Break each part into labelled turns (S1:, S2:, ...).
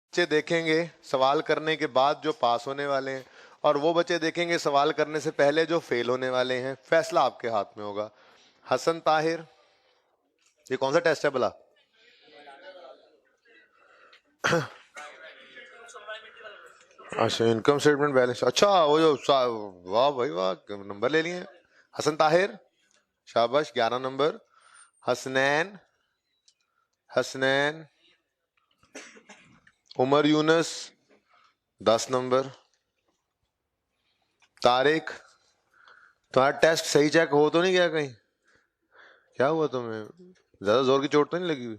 S1: बच्चे देखेंगे सवाल करने के बाद जो पास होने वाले हैं, और वो बच्चे देखेंगे सवाल करने से पहले जो फेल होने वाले हैं। फैसला आपके हाथ में होगा। हसन ताहिर, ये कौन सा टेस्ट है भला? अच्छा, इनकम स्टेटमेंट बैलेंस। अच्छा, वो जो वाह भाई वाह, नंबर ले लिए हसन ताहिर, शाबाश, 11 नंबर। हसनैन, हसनैन उमर यूनस, 10 नंबर। तारिक, तुम्हारा टेस्ट सही चेक हो तो नहीं गया कहीं? क्या हुआ तुम्हें? ज्यादा जोर की चोट तो नहीं लगी हुई?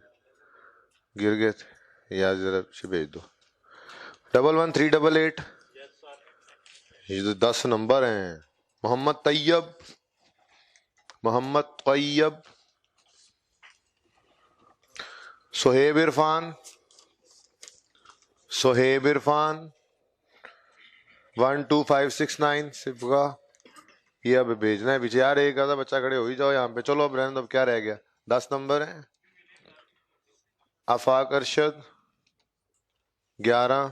S1: गिर गए थे यार? जरा से भेज दो। 113888, ये तो 10 नंबर हैं। मोहम्मद तैयब, मोहम्मद तैयब। सोहेब इरफान, सोहेब इरफान, 12569 सिफगा। ये अब भेजना है पीछे यार। एक आधा बच्चा खड़े हो ही जाओ यहाँ पे। चलो अब रहने दो, अब क्या रह गया? 10 नंबर है। आफाक अरशद, 11।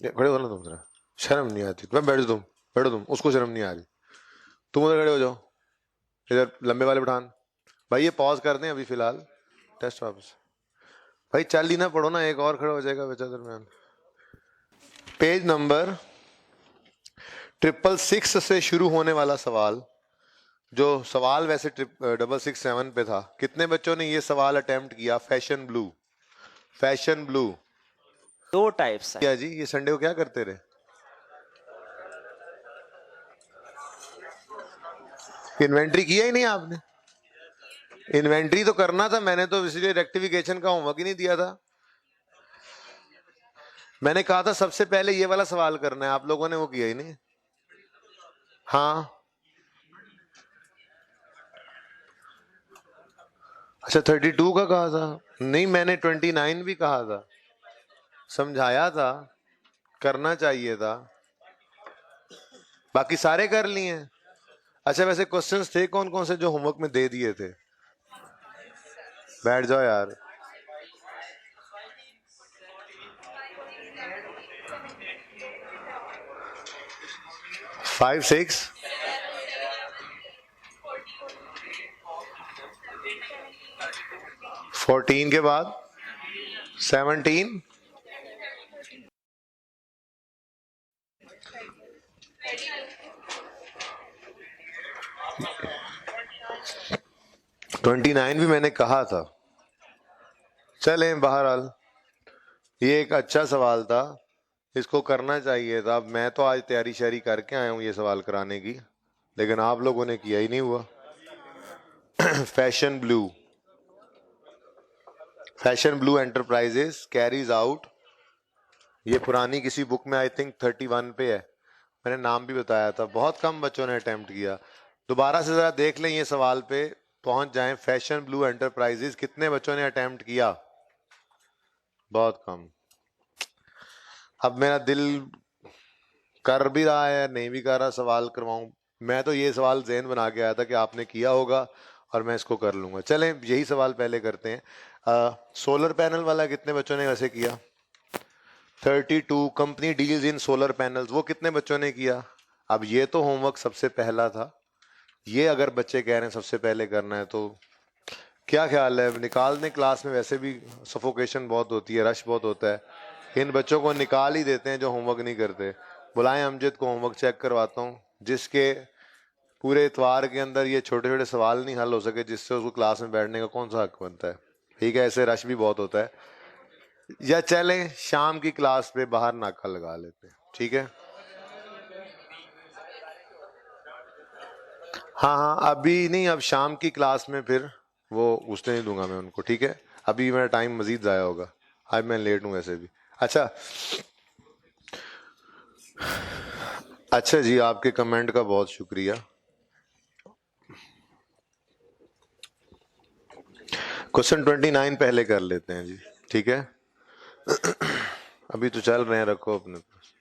S1: खड़े हो ना तुम जरा, शर्म नहीं आती तुम्हें? बैठो तुम, बैठो तुम, उसको शर्म नहीं आ रही। तुम उधर खड़े हो जाओ, इधर लंबे वाले पठान भाई। ये पॉज कर दें अभी फिलहाल, टेस्ट वापस। भाई चल ही ना पढ़ो ना, एक और खड़ा हो जाएगा बच्चा दरमियान। पेज नंबर 666 से शुरू होने वाला सवाल, जो सवाल वैसे 667 पे था। कितने बच्चों ने ये सवाल अटेम्प्ट किया? Fashion blue, fashion blue.
S2: 2 types हैं।
S1: क्या जी, ये संडे को क्या करते रहे? इन्वेंट्री किया ही नहीं आपने? इन्वेंट्री तो करना था, मैंने तो इसलिए रेक्टिफिकेशन का होमवर्क ही नहीं दिया था। मैंने कहा था सबसे पहले ये वाला सवाल करना है, आप लोगों ने वो किया ही नहीं। हाँ, अच्छा 32 का कहा था? नहीं, मैंने 29 भी कहा था, समझाया था, करना चाहिए था। बाकी सारे कर लिए हैं। अच्छा, वैसे क्वेश्चंस थे कौन कौन से जो होमवर्क में दे दिए थे? बैठ जाओ यार। फाइव सिक्स 14 के बाद 17, 29 भी मैंने कहा था। चले बहरहाल, ये एक अच्छा सवाल था, इसको करना चाहिए था। अब मैं तो आज तैयारी शैयारी करके आया हूँ ये सवाल कराने की, लेकिन आप लोगों ने किया ही नहीं हुआ। Fashion blue, fashion blue enterprises carries out, ये पुरानी किसी बुक में आई थिंक 31 पे है। मैंने नाम भी बताया था। बहुत कम बच्चों ने अटेम्प्ट किया। दोबारा से जरा देख लें ये सवाल पे पहुंच जाएं। फैशन ब्लू एंटरप्राइजेस, कितने बच्चों ने अटेम्प्ट किया? बहुत कम। अब मेरा दिल कर भी रहा है, नहीं भी कर रहा सवाल करवाऊं। मैं तो ये सवाल ज़हन बना के आया था कि आपने किया होगा और मैं इसको कर लूंगा। चलें यही सवाल पहले करते हैं। सोलर पैनल वाला कितने बच्चों ने वैसे किया? 32। Company deals in solar panels, वो कितने बच्चों ने किया? अब ये तो होमवर्क सबसे पहला था, ये अगर बच्चे कह रहे हैं सबसे पहले करना है तो क्या ख्याल है? निकाल दें क्लास में, वैसे भी सफोकेशन बहुत होती है, रश बहुत होता है। इन बच्चों को निकाल ही देते हैं जो होमवर्क नहीं करते। बुलाएं अमजद को, होमवर्क चेक करवाता हूँ। जिसके पूरे इतवार के अंदर ये छोटे छोटे सवाल नहीं हल हो सके, जिससे उसको क्लास में बैठने का कौन सा हक बनता है? ठीक है, ऐसे रश भी बहुत होता है। या चलें शाम की क्लास पे बाहर नाका लगा लेते हैं, ठीक है? हाँ हाँ, अभी नहीं, अब शाम की क्लास में फिर वो घुसने नहीं दूंगा मैं उनको, ठीक है? अभी मेरा टाइम मजीद ज़ाया होगा, आज मैं लेट हूँ वैसे भी। अच्छा, अच्छा जी, आपके कमेंट का बहुत शुक्रिया। क्वेश्चन 29 पहले कर लेते हैं जी, ठीक है? अभी तो चल रहे हैं, रखो अपने पास।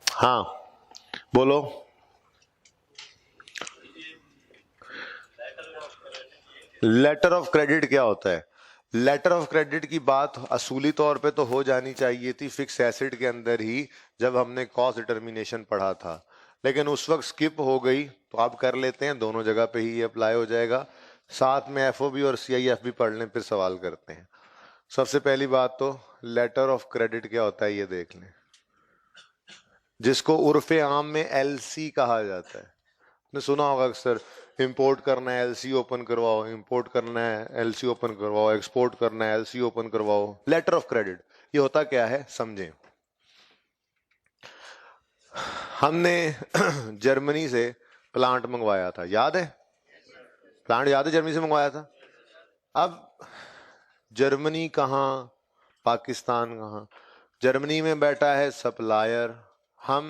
S1: हाँ, बोलो। लेटर ऑफ क्रेडिट क्या होता है? लेटर ऑफ क्रेडिट की बात असूली तौर पे तो हो जानी चाहिए थी फिक्स एसेट के अंदर ही, जब हमने कॉस्ट डिटर्मिनेशन पढ़ा था, लेकिन उस वक्त स्किप हो गई। तो आप कर लेते हैं, दोनों जगह पे ही अप्लाई हो जाएगा। साथ में एफओबी और सीआईएफ भी पढ़ लें, फिर सवाल करते हैं। सबसे पहली बात तो लेटर ऑफ क्रेडिट क्या होता है ये देख लें, जिसको उर्फे आम में एलसी कहा जाता है। ने सुना होगा अक्सर, इंपोर्ट करना है एलसी ओपन करवाओ, इंपोर्ट करना है एलसी ओपन करवाओ, एक्सपोर्ट करना है एलसी ओपन करवाओ। लेटर ऑफ क्रेडिट ये होता क्या है समझें। हमने जर्मनी से प्लांट मंगवाया था, याद है? प्लांट याद है, जर्मनी से मंगवाया था। अब जर्मनी कहाँ, पाकिस्तान कहाँ? जर्मनी में बैठा है सप्लायर, हम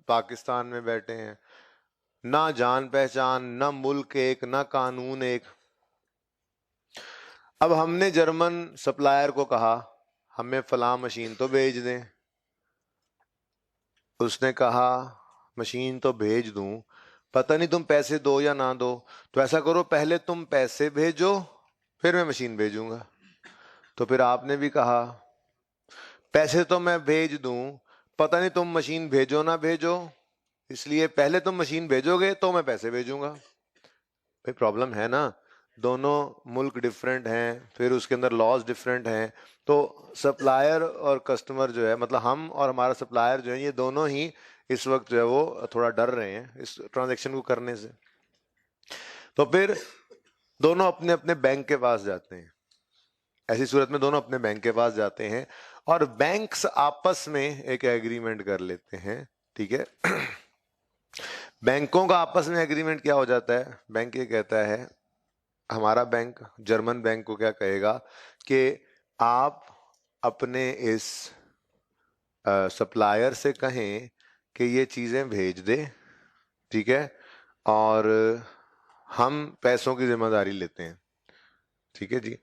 S1: पाकिस्तान में बैठे हैं। ना जान पहचान, ना मुल्क एक, ना कानून एक। अब हमने जर्मन सप्लायर को कहा हमें फलां मशीन तो भेज दें। उसने कहा मशीन तो भेज दूं, पता नहीं तुम पैसे दो या ना दो, तो ऐसा करो पहले तुम पैसे भेजो फिर मैं मशीन भेजूंगा। तो फिर आपने भी कहा पैसे तो मैं भेज दूं, पता नहीं तुम मशीन भेजो ना भेजो, इसलिए पहले तुम मशीन भेजोगे तो मैं पैसे भेजूंगा। भाई प्रॉब्लम है ना, दोनों मुल्क डिफरेंट हैं, फिर उसके अंदर लॉज डिफरेंट हैं। तो सप्लायर और कस्टमर जो है, मतलब हम और हमारा सप्लायर जो है, ये दोनों ही इस वक्त जो है वो थोड़ा डर रहे हैं इस ट्रांजैक्शन को करने से। तो फिर दोनों अपने अपने बैंक के पास जाते हैं। ऐसी सूरत में दोनों अपने बैंक के पास जाते हैं और बैंक्स आपस में एक एग्रीमेंट कर लेते हैं, ठीक है। बैंकों का आपस में एग्रीमेंट क्या हो जाता है? बैंक ये कहता है, हमारा बैंक जर्मन बैंक को क्या कहेगा कि आप अपने इस सप्लायर से कहें कि ये चीज़ें भेज दे, ठीक है, और हम पैसों की जिम्मेदारी लेते हैं, ठीक है जी।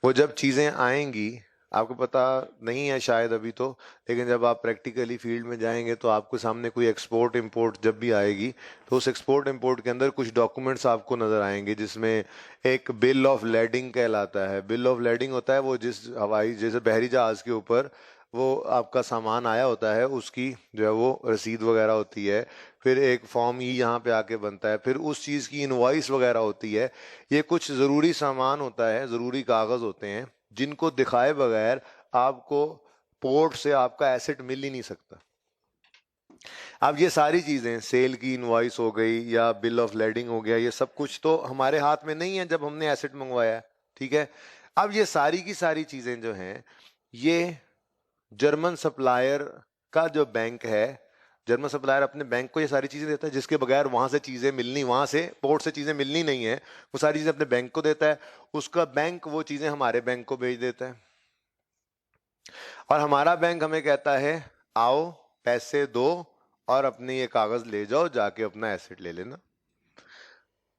S1: वो जब चीज़ें आएंगी, आपको पता नहीं है शायद अभी तो, लेकिन जब आप प्रैक्टिकली फील्ड में जाएंगे तो आपको सामने कोई एक्सपोर्ट इंपोर्ट जब भी आएगी, तो उस एक्सपोर्ट इंपोर्ट के अंदर कुछ डॉक्यूमेंट्स आपको नज़र आएंगे, जिसमें एक बिल ऑफ लैडिंग कहलाता है। बिल ऑफ लैडिंग होता है वो जिस हवाई जैसे बहरी जहाज़ के ऊपर वो आपका सामान आया होता है, उसकी जो है वो रसीद वगैरह होती है। फिर एक फॉर्म ही यहाँ पे आके बनता है, फिर उस चीज़ की इनवॉइस वगैरह होती है। ये कुछ ज़रूरी सामान होता है, ज़रूरी कागज़ होते हैं, जिनको दिखाए बगैर आपको पोर्ट से आपका एसेट मिल ही नहीं सकता। अब ये सारी चीज़ें, सेल की इनवॉइस हो गई या बिल ऑफ लैडिंग हो गया, ये सब कुछ तो हमारे हाथ में नहीं है जब हमने एसेट मंगवाया है, ठीक है। अब ये सारी की सारी चीज़ें जो हैं, ये जर्मन सप्लायर का जो बैंक है, जर्मन सप्लायर अपने बैंक को ये सारी चीज़ें देता है, जिसके बगैर वहाँ से चीज़ें मिलनी, वहाँ से पोर्ट से चीज़ें मिलनी नहीं है, वो सारी चीज़ें अपने बैंक को देता है। उसका बैंक वो चीज़ें हमारे बैंक को भेज देता है, और हमारा बैंक हमें कहता है आओ पैसे दो और अपने ये कागज़ ले जाओ, जाके अपना एसेट ले लेना।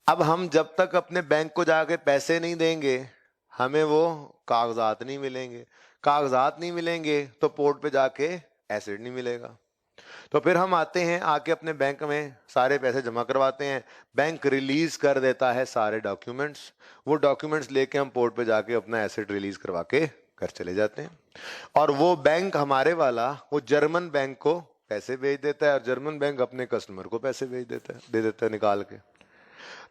S1: अब हम जब तक अपने बैंक को जाके पैसे नहीं देंगे, हमें वो कागजात नहीं मिलेंगे। कागजात नहीं मिलेंगे तो पोर्ट पे जाके एसेट नहीं मिलेगा। तो फिर हम आते हैं, आके अपने बैंक में सारे पैसे जमा करवाते हैं, बैंक रिलीज कर देता है सारे डॉक्यूमेंट्स। वो डॉक्यूमेंट्स लेके हम पोर्ट पे जाके अपना एसेट रिलीज करवा के घर चले जाते हैं, और वो बैंक हमारे वाला वो जर्मन बैंक को पैसे भेज देता है, और जर्मन बैंक अपने कस्टमर को पैसे भेज देता है, दे देता है निकाल के।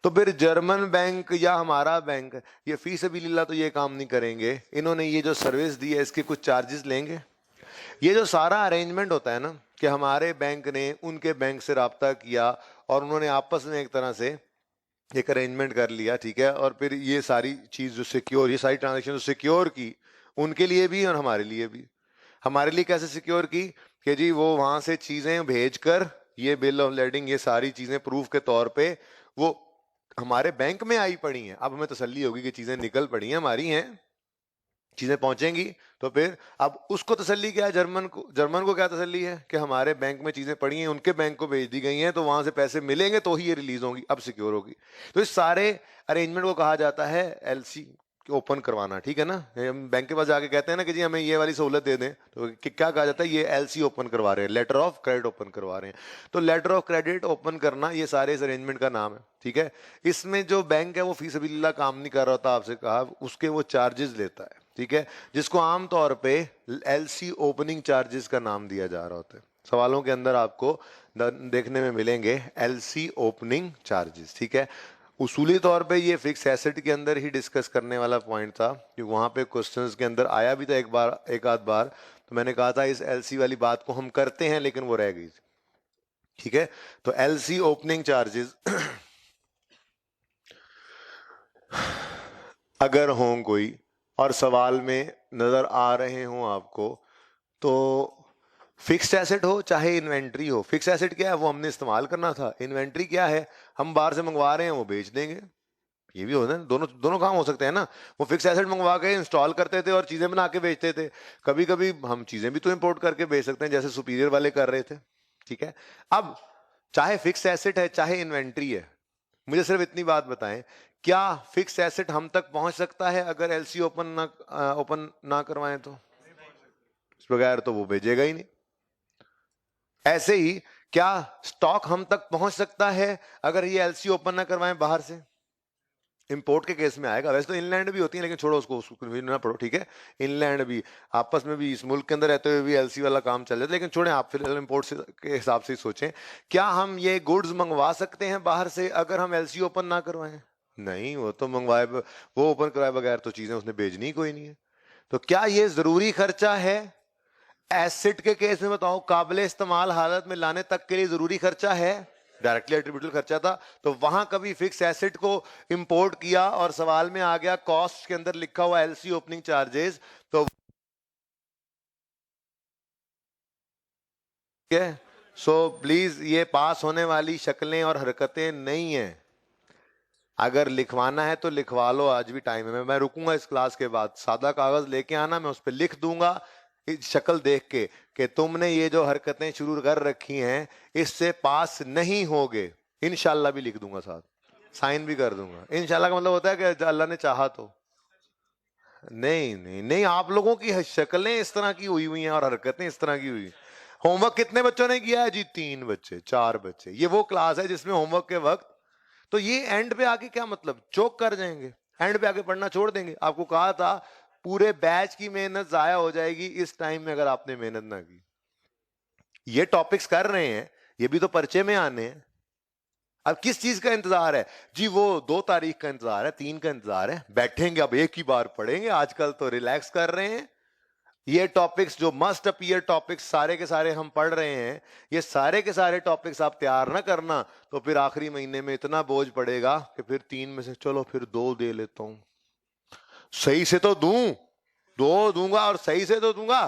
S1: तो फिर जर्मन बैंक या हमारा बैंक ये फी सबिलिल्लाह तो ये काम नहीं करेंगे, इन्होंने ये जो सर्विस दी है इसके कुछ चार्जेस लेंगे। ये जो सारा अरेंजमेंट होता है ना, कि हमारे बैंक ने उनके बैंक से राब्ता किया और उन्होंने आपस में एक तरह से एक अरेंजमेंट कर लिया, ठीक है, और फिर ये सारी चीज़ जो सिक्योर, ये सारी ट्रांजेक्शन जो सिक्योर की उनके लिए भी और हमारे लिए भी। हमारे लिए कैसे सिक्योर की कि जी वो वहाँ से चीज़ें भेजकर ये बिल ऑफ लैडिंग, ये सारी चीज़ें प्रूफ के तौर पे वो हमारे बैंक में आई पड़ी हैं। अब हमें तसल्ली होगी कि चीज़ें निकल पड़ी हैं, हमारी हैं, चीज़ें पहुंचेंगी। तो फिर अब उसको तसल्ली क्या है, जर्मन को क्या तसल्ली है कि हमारे बैंक में चीज़ें पड़ी हैं, उनके बैंक को भेज दी गई हैं, तो वहां से पैसे मिलेंगे तो ही ये रिलीज होंगी, अब सिक्योर होगी। तो इस सारे अरेंजमेंट को कहा जाता है एलसी, ओपन करवाना, ठीक है ना। हम बैंक के पास जाके कहते हैं ना कि जी हमें ये वाली सहूलत दे दें, तो क्या कहा जाता है, ये एलसी ओपन करवा रहे हैं, लेटर ऑफ क्रेडिट ओपन करवा रहे हैं। तो लेटर ऑफ क्रेडिट ओपन करना, ये सारे इस अरेंजमेंट का नाम है, ठीक है। इसमें जो बैंक है वो फी सबिलिल्लाह काम नहीं कर रहा होता, आपसे कहा, उसके वो चार्जेस लेता है, ठीक है, जिसको आमतौर पे एलसी ओपनिंग चार्जेस का नाम दिया जा रहा होता है। सवालों के अंदर आपको देखने में मिलेंगे एलसी ओपनिंग चार्जेस, ठीक है। उसूली तौर पे ये फिक्स एसेट के अंदर ही डिस्कस करने वाला पॉइंट था, क्योंकि वहां पे क्वेश्चंस के अंदर आया भी था एक आध बार, तो मैंने कहा था इस एलसी वाली बात को हम करते हैं, लेकिन वो रह गई, ठीक है। तो एलसी ओपनिंग चार्जेस अगर हों कोई और सवाल में नजर आ रहे हों आपको, तो फिक्स्ड एसेट हो चाहे इन्वेंट्री हो, फिक्स एसेट क्या है, वो हमने इस्तेमाल करना था, इन्वेंट्री क्या है, हम बाहर से मंगवा रहे हैं, वो बेच देंगे, ये भी होता है, दोनों दोनों काम हो सकते हैं ना। वो फिक्स एसेट मंगवा के इंस्टॉल करते थे और चीजें बना के बेचते थे, कभी कभी हम चीजें भी तो इंपोर्ट करके बेच सकते हैं, जैसे सुपीरियर वाले कर रहे थे, ठीक है। अब चाहे फिक्स एसेट है चाहे इन्वेंट्री है, मुझे सिर्फ इतनी बात बताएं, क्या फिक्स एसेट हम तक पहुंच सकता है अगर एलसी ओपन ना करवाएं तो? इस बगैर तो वो भेजेगा ही नहीं। ऐसे ही क्या स्टॉक हम तक पहुंच सकता है अगर ये एलसी ओपन ना करवाएं बाहर से? इंपोर्ट के केस में आएगा, वैसे तो इनलैंड भी होती है, लेकिन छोड़ो उसको ना पढ़ो, ठीक है। इनलैंड भी आपस में भी, इस मुल्क के अंदर रहते हुए भी एलसी वाला काम चल जाता है, लेकिन छोड़ें, आप फिर इंपोर्ट से के हिसाब से ही सोचें। क्या हम ये गुड्स मंगवा सकते हैं बाहर से अगर हम एलसी ओपन ना करवाएं? नहीं, वो तो मंगवाए, वो ओपन करवाए बगैर तो चीजें उसने भेजनी ही कोई नहीं है। तो क्या ये जरूरी खर्चा है? एसिड के केस में बताओ, काबिले इस्तेमाल हालत में लाने तक के लिए जरूरी खर्चा है, डायरेक्टली एट्रीब्यूटेबल खर्चा था। तो वहां कभी फिक्स एसेट को इंपोर्ट किया और सवाल में आ गया कॉस्ट के अंदर लिखा हुआ एलसी ओपनिंग चार्जेस, तो ठीक है। सो प्लीज, ये पास होने वाली शक्लें और हरकतें नहीं है। अगर लिखवाना है तो लिखवा लो, आज भी टाइम है, मैं रुकूंगा इस क्लास के बाद, सादा कागज लेके आना, मैं उस पर लिख दूंगा शक्ल देख के कि तुमने ये जो हरकतें शुरू कर रखी हैं इससे पास नहीं होगे, इंशाल्लाह भी लिख दूंगा, साथ साइन भी कर दूंगा। इंशाल्लाह का मतलब होता है कि अल्लाह ने चाहा तो। नहीं नहीं नहीं, आप लोगों की शक्लें इस तरह की हुई हुई हैं और हरकतें इस तरह की हुई। होमवर्क कितने बच्चों ने किया है जी? 3 बच्चे, 4 बच्चे। ये वो क्लास है जिसमें होमवर्क के वक्त, तो ये एंड पे आके क्या मतलब, चोक कर जाएंगे, एंड पे आके पढ़ना छोड़ देंगे। आपको कहा था पूरे बैच की मेहनत जाया हो जाएगी इस टाइम में अगर आपने मेहनत ना की। ये टॉपिक्स कर रहे हैं, ये भी तो पर्चे में आने हैं। अब किस चीज का इंतजार है जी? वो 2 तारीख का इंतजार है, 3 का इंतजार है, बैठेंगे अब एक ही बार पढ़ेंगे, आजकल तो रिलैक्स कर रहे हैं। ये टॉपिक्स जो मस्ट अपीयर टॉपिक्स सारे के सारे हम पढ़ रहे हैं, ये सारे के सारे टॉपिक्स आप तैयार ना करना तो फिर आखिरी महीने में इतना बोझ पड़ेगा कि फिर 3 में से चलो फिर 2 दे लेता हूं, सही से तो दूं, 2 दूंगा और सही से तो दूंगा,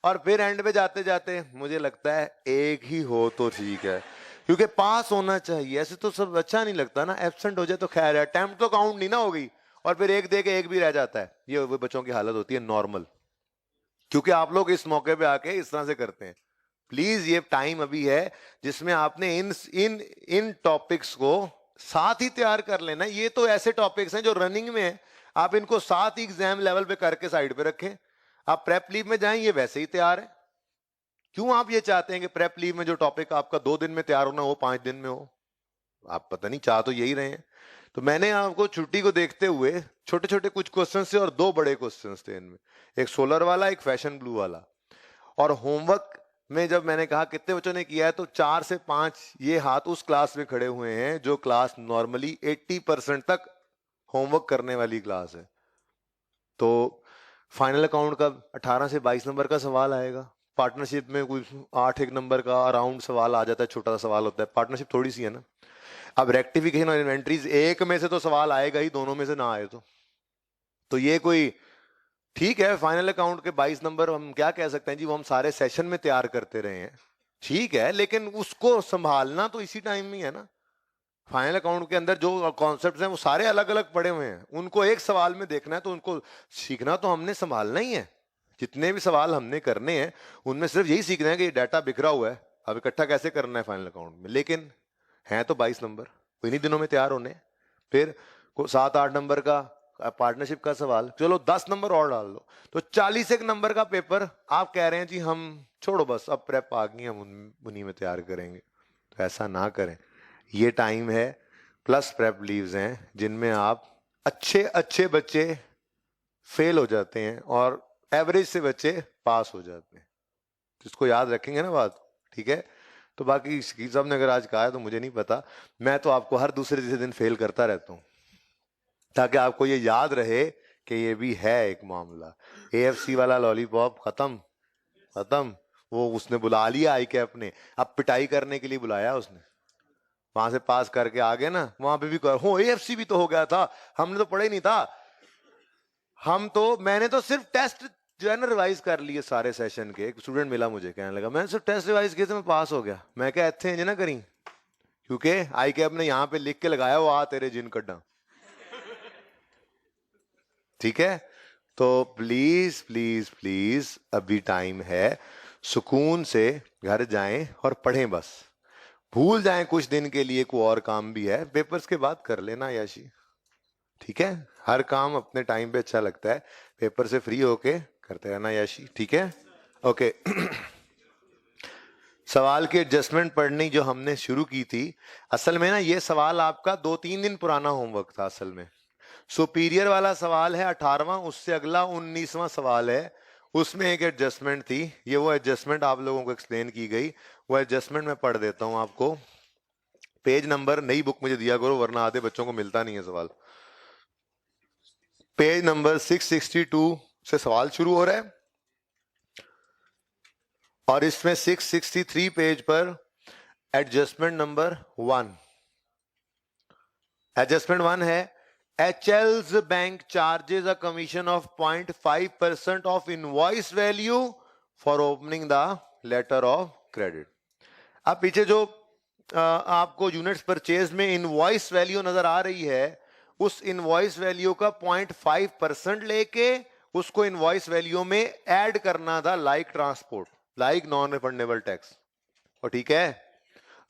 S1: और फिर एंड पे जाते जाते मुझे लगता है एक ही हो तो ठीक है, क्योंकि पास होना चाहिए। ऐसे तो सब अच्छा नहीं लगता ना, एब्सेंट हो जाए तो खैर है, अटेम्प्ट तो काउंट नहीं ना होगी, और फिर एक दे के एक भी रह जाता है, ये वो बच्चों की हालत होती है नॉर्मल, क्योंकि आप लोग इस मौके पे आके इस तरह से करते हैं। प्लीज, ये टाइम अभी है जिसमें आपने इन इन इन टॉपिक्स को साथ ही तैयार कर लेना। ये तो ऐसे टॉपिक्स हैं जो रनिंग में है, आप इनको साथ ही एग्जाम लेवल पे करके साइड पे रखें। आप प्रेप लीव में जाएं, ये वैसे ही तैयार है। क्यों आप ये चाहते हैं कि प्रेप लीव में जो टॉपिक आपका 2 दिन में तैयार होना वो 5 दिन में हो? आप पता नहीं चाह तो यही रहे हैं। तो मैंने आपको छुट्टी को देखते हुए छोटे छोटे कुछ क्वेश्चन थे और 2 बड़े क्वेश्चन थे इनमें, एक सोलर वाला, एक फैशन ब्लू वाला। और होमवर्क में जब मैंने कहा कितने बच्चों ने किया है, तो 4 से 5 ये हाथ उस क्लास में खड़े हुए हैं जो क्लास नॉर्मली 80% तक होमवर्क करने वाली क्लास है। तो फाइनल अकाउंट का 18 से 22 नंबर का सवाल आएगा, पार्टनरशिप में कुछ 8 एक नंबर का अराउंड सवाल आ जाता है, छोटा सा सवाल होता है, पार्टनरशिप थोड़ी सी है ना। अब रेक्टिफिकेशन और इन्वेंट्रीज एक में से तो सवाल आएगा ही, दोनों में से ना आए तो ये कोई ठीक है। फाइनल अकाउंट के 22 नंबर हम क्या कह सकते हैं जी, वो हम सारे सेशन में तैयार करते रहे हैं, ठीक है, लेकिन उसको संभालना तो इसी टाइम में है ना। फाइनल अकाउंट के अंदर जो कॉन्सेप्ट्स हैं वो सारे अलग अलग पड़े हुए हैं, उनको एक सवाल में देखना है, तो उनको सीखना तो हमने संभालना ही है। जितने भी सवाल हमने करने हैं उनमें सिर्फ यही सीखना है कि ये डाटा बिखरा हुआ है, अब इकट्ठा कैसे करना है फाइनल अकाउंट में। लेकिन है तो 22 नंबर, इन्हीं दिनों में तैयार होने। फिर 7-8 नंबर का पार्टनरशिप का सवाल, चलो 10 नंबर और डाल लो, तो 41 नंबर का पेपर आप कह रहे हैं जी हम छोड़ो बस अब प्रेप आ गई हम उन्हीं में तैयार करेंगे। तो ऐसा ना करें, ये टाइम है प्लस प्रेप लीव्स हैं जिनमें आप अच्छे अच्छे बच्चे फेल हो जाते हैं और एवरेज से बच्चे पास हो जाते हैं। तो इसको याद रखेंगे ना बात, ठीक है। तो बाकी शकील साहब ने अगर आज कहा है तो मुझे नहीं पता, मैं तो आपको हर दूसरे तीसरे दिन फेल करता रहता हूँ ताकि आपको ये याद रहे कि ये भी है एक मामला। एएफसी वाला लॉलीपॉप खत्म खत्म, वो उसने बुला लिया आई कैप ने, अब पिटाई करने के लिए बुलाया उसने, वहां से पास करके आ गए ना, वहां पे भी हो एएफसी भी तो हो गया था, हमने तो पढ़ा ही नहीं था। मैंने तो सिर्फ टेस्ट जो है ना रिवाइज कर लिए सारे सेशन के। एक स्टूडेंट मिला मुझे कहने लगा मैंने सिर्फ टेस्ट रिवाइज किए थे मैं पास हो गया। मैं क्या इतने इंज ना करी, क्योंकि आई कैप ने यहाँ पे लिख के लगाया वो आ तेरे जिन कड्डा, ठीक है। तो प्लीज प्लीज प्लीज अभी टाइम है, सुकून से घर जाएं और पढ़ें, बस भूल जाएं कुछ दिन के लिए, कोई और काम भी है पेपर्स के बाद कर लेना याशी, ठीक है। हर काम अपने टाइम पे अच्छा लगता है, पेपर से फ्री होके करते रहना याशी, ठीक है। ओके सवाल की एडजस्टमेंट पढ़नी जो हमने शुरू की थी, असल में ना ये सवाल आपका 2-3 दिन पुराना होमवर्क था। असल में सुपीरियर वाला सवाल है 18वां, उससे अगला 19वां सवाल है, उसमें एक एडजस्टमेंट थी, ये वो एडजस्टमेंट आप लोगों को एक्सप्लेन की गई। वो एडजस्टमेंट मैं पढ़ देता हूं आपको। पेज नंबर नई बुक मुझे दिया करो वरना आधे बच्चों को मिलता नहीं है सवाल। पेज नंबर 662 से सवाल शुरू हो रहा है और इसमें 663 पेज पर एडजस्टमेंट नंबर 1, एडजस्टमेंट 1 है HL's bank charges a commission of 0.5% of invoice value for opening the letter of credit। अब पीछे जो आपको यूनिट्स परचेज में इनवॉइस वैल्यू नजर आ रही है, उस इनवॉइस वैल्यू का 0.5% लेके उसको इनवॉइस वैल्यू में ऐड करना था, like transport, like non refundable tax. और ठीक है,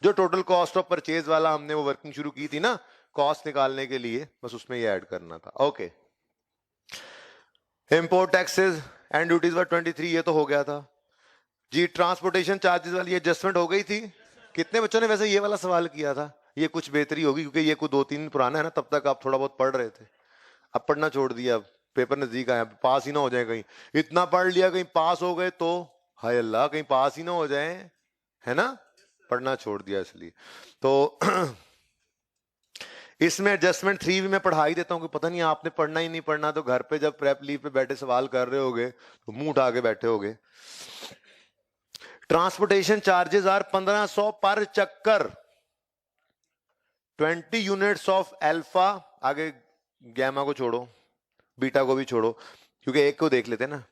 S1: जो टोटल कॉस्ट ऑफ परचेज वाला हमने वो वर्किंग शुरू की थी ना कॉस्ट निकालने के लिए, बस उसमें ये ऐड करना था। Okay import taxes and duties were 23, ये तो हो गया था जी। ट्रांसपोर्टेशन चार्जेस वाली एडजस्टमेंट हो गई थी। कितने बच्चों ने वैसे ये वाला सवाल किया था? ये कुछ बेहतरी होगी क्योंकि ये कुछ 2-3 दिन पुराना है ना, तब तक आप थोड़ा बहुत पढ़ रहे थे, अब पढ़ना छोड़ दिया, अब पेपर नजदीक आया, पास ही ना हो जाए कहीं, इतना पढ़ लिया कहीं पास हो गए तो हाय अल्लाह कहीं पास ही ना हो जाए, है ना, पढ़ना छोड़ दिया इसलिए। तो इसमें एडजस्टमेंट 3 भी मैं पढ़ा ही देता हूँ कि पता नहीं आपने पढ़ना ही नहीं पढ़ना, तो घर पे जब प्रेप लीव पे बैठे सवाल कर रहे होगे तो मुंह उठा के बैठे होगे। ट्रांसपोर्टेशन चार्जेस आर 1500 पर चक्कर, 20 यूनिट्स ऑफ अल्फा, आगे गैमा को छोड़ो बीटा को भी छोड़ो क्योंकि एक को देख लेते हैं ना,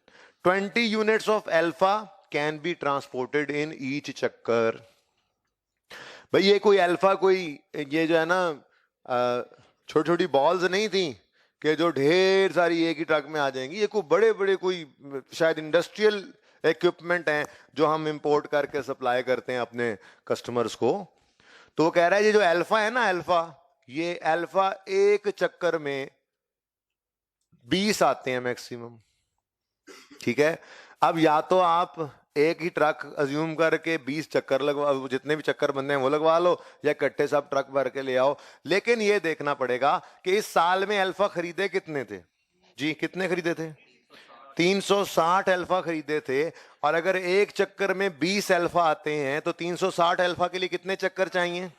S1: 20 units of alpha can be transported in each चक्कर। भाई ये कोई अल्फा कोई ये जो है ना छोटी छोटी बॉल्स नहीं थी कि जो ढेर सारी एक ही ट्रक में आ जाएंगी, ये कोई बड़े बड़े कोई शायद इंडस्ट्रियल इक्विपमेंट हैं जो हम इंपोर्ट करके सप्लाई करते हैं अपने कस्टमर्स को। तो वो कह रहा है ये जो अल्फा है ना, अल्फा, ये अल्फा एक चक्कर में 20 आते हैं मैक्सिमम, ठीक है। अब या तो आप एक ही ट्रक अज्यूम करके 20 चक्कर लगवा, जितने भी चक्कर बनने हैं वो लगवा लो, या इकट्ठे सब ट्रक भर के ले आओ। लेकिन ये देखना पड़ेगा कि इस साल में अल्फा खरीदे कितने थे जी, कितने खरीदे थे? 360 अल्फा खरीदे थे। और अगर एक चक्कर में 20 अल्फा आते हैं तो 360 अल्फा के लिए कितने चक्कर चाहिए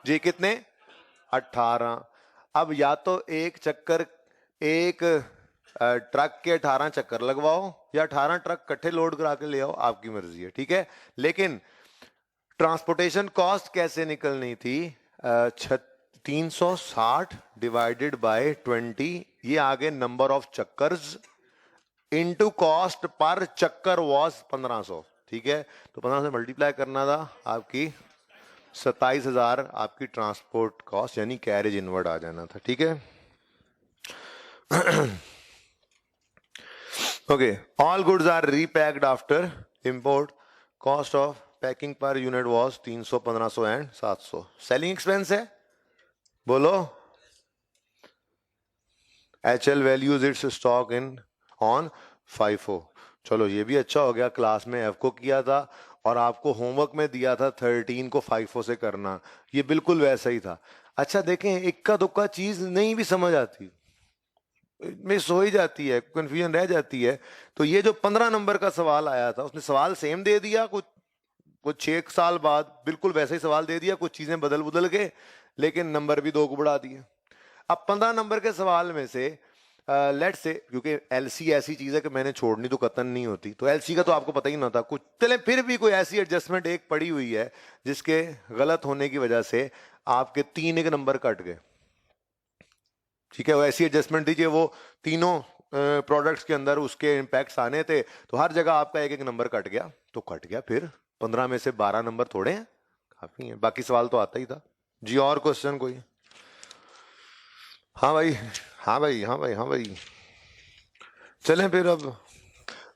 S1: जी, कितने? 18। अब या तो एक चक्कर एक ट्रक के 18 चक्कर लगवाओ या 18 ट्रक इकट्ठे लोड करा के ले आओ, आपकी मर्जी है, ठीक है। लेकिन ट्रांसपोर्टेशन कॉस्ट कैसे निकलनी थी? 360 डिवाइडेड बाय 20, ये आगे नंबर ऑफ चक्कर्स इनटू कॉस्ट पर चक्कर वाज 1500, ठीक है। तो 1500 से मल्टीप्लाई करना था, आपकी 27,000 आपकी ट्रांसपोर्ट कॉस्ट यानी कैरेज इनवर्ड आ जाना था, ठीक है। Okay all goods are repacked after import, cost of packing per unit was 300, 1500 एंड 700। सेलिंग एक्सपेंस है, बोलो HL values its stock in on FIFO। चलो ये भी अच्छा हो गया, क्लास में F को किया था और आपको होमवर्क में दिया था 13 को FIFO से करना, ये बिल्कुल वैसा ही था। अच्छा देखें, इक्का दुक्का चीज नहीं भी समझ आती, मिस हो ही जाती है, कंफ्यूजन रह जाती है। तो ये जो 15 नंबर का सवाल आया था, उसने सवाल सेम दे दिया, कुछ कुछ 6 साल बाद बिल्कुल वैसा ही सवाल दे दिया, कुछ चीजें बदल बदल के, लेकिन नंबर भी 2 को बढ़ा दिए। अब 15 नंबर के सवाल में से लेट से, क्योंकि एलसी ऐसी चीज है कि मैंने छोड़नी तो कतन नहीं होती, तो एलसी का तो आपको पता ही ना था कुछ, चले फिर भी कोई ऐसी एडजस्टमेंट एक पड़ी हुई है जिसके गलत होने की वजह से आपके 3 एक नंबर कट गए। ठीक है, वो ऐसी एडजस्टमेंट दीजिए, वो तीनों प्रोडक्ट्स के अंदर उसके इम्पैक्ट्स आने थे, तो हर जगह आपका एक एक नंबर कट गया, तो कट गया। फिर 15 में से 12 नंबर थोड़े हैं, काफी है, बाकी सवाल तो आता ही था जी। और क्वेश्चन कोई? हाँ भाई, हाँ भाई, हाँ भाई, हाँ भाई, चलें फिर अब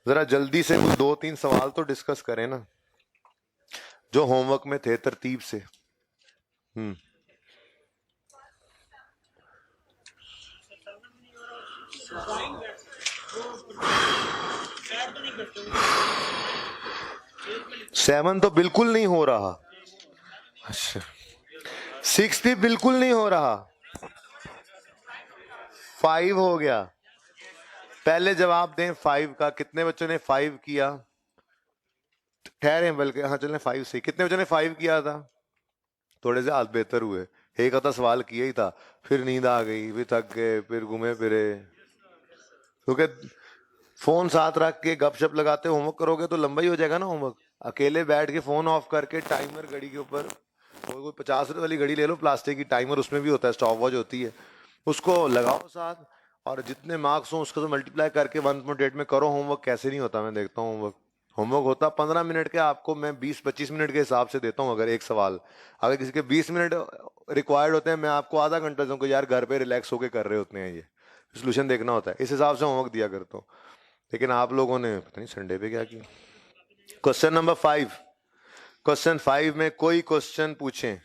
S1: जरा जल्दी से 2-3 सवाल तो डिस्कस करें ना, जो होमवर्क में थे, तरतीब से। हम्म 7 तो बिल्कुल नहीं हो रहा। अच्छा, 6 भी बिल्कुल नहीं हो रहा, 5 हो गया। पहले जवाब दें 5 का, कितने बच्चों ने 5 किया? ठहरे, बल्कि हाँ चलें 5 से, कितने बच्चों ने 5 किया था? थोड़े से हाथ बेहतर हुए, एक आधा सवाल किया ही था, फिर नींद आ गई, फिर थक गए, फिर घूमे फिरे, क्योंकि फोन साथ रख के गपशप लगाते होमवर्क करोगे तो लंबा ही हो जाएगा ना होमवर्क। अकेले बैठ के फोन ऑफ करके टाइमर घड़ी के ऊपर, कोई 50 रुपए वाली घड़ी ले लो प्लास्टिक की, टाइमर उसमें भी होता है, स्टॉप वॉच होती है, उसको लगाओ साथ, और जितने मार्क्स हो उसको तो मल्टीप्लाई करके 1.8 में करो होमवर्क। कैसे नहीं होता, मैं देखता हूँ होमवर्क, होमवर्क होता 15 मिनट के, आपको मैं 20-25 मिनट के हिसाब से देता हूँ। अगर एक सवाल, अगर किसी के 20 मिनट रिक्वायर्ड होते हैं, मैं आपको आधा घंटा दूंगा, यार घर पे रिलैक्स होके कर रहे होते हैं, ये सोल्यूशन देखना होता है, इस हिसाब से होमवर्क दिया करता हूँ। लेकिन आप लोगों ने पता नहीं संडे पे क्या किया। क्वेश्चन नंबर 5, क्वेश्चन 5 में कोई क्वेश्चन पूछें।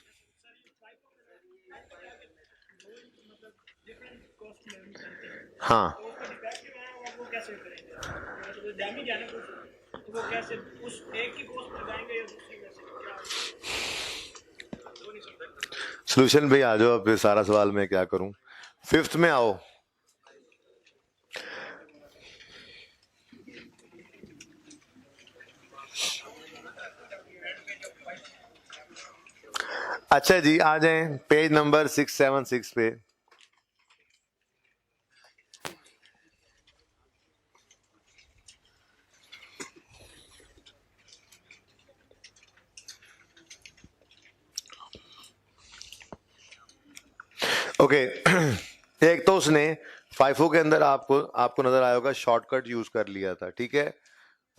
S1: हाँ, सोल्यूशन भाई आ जाओ, अब सारा सवाल मैं क्या करूं। 5th में आओ। अच्छा जी, आ जाएं पेज नंबर 676 पे। ओके एक तो उसने फाइफो के अंदर आपको आपको नजर आया होगा शॉर्टकट यूज कर लिया था, ठीक है।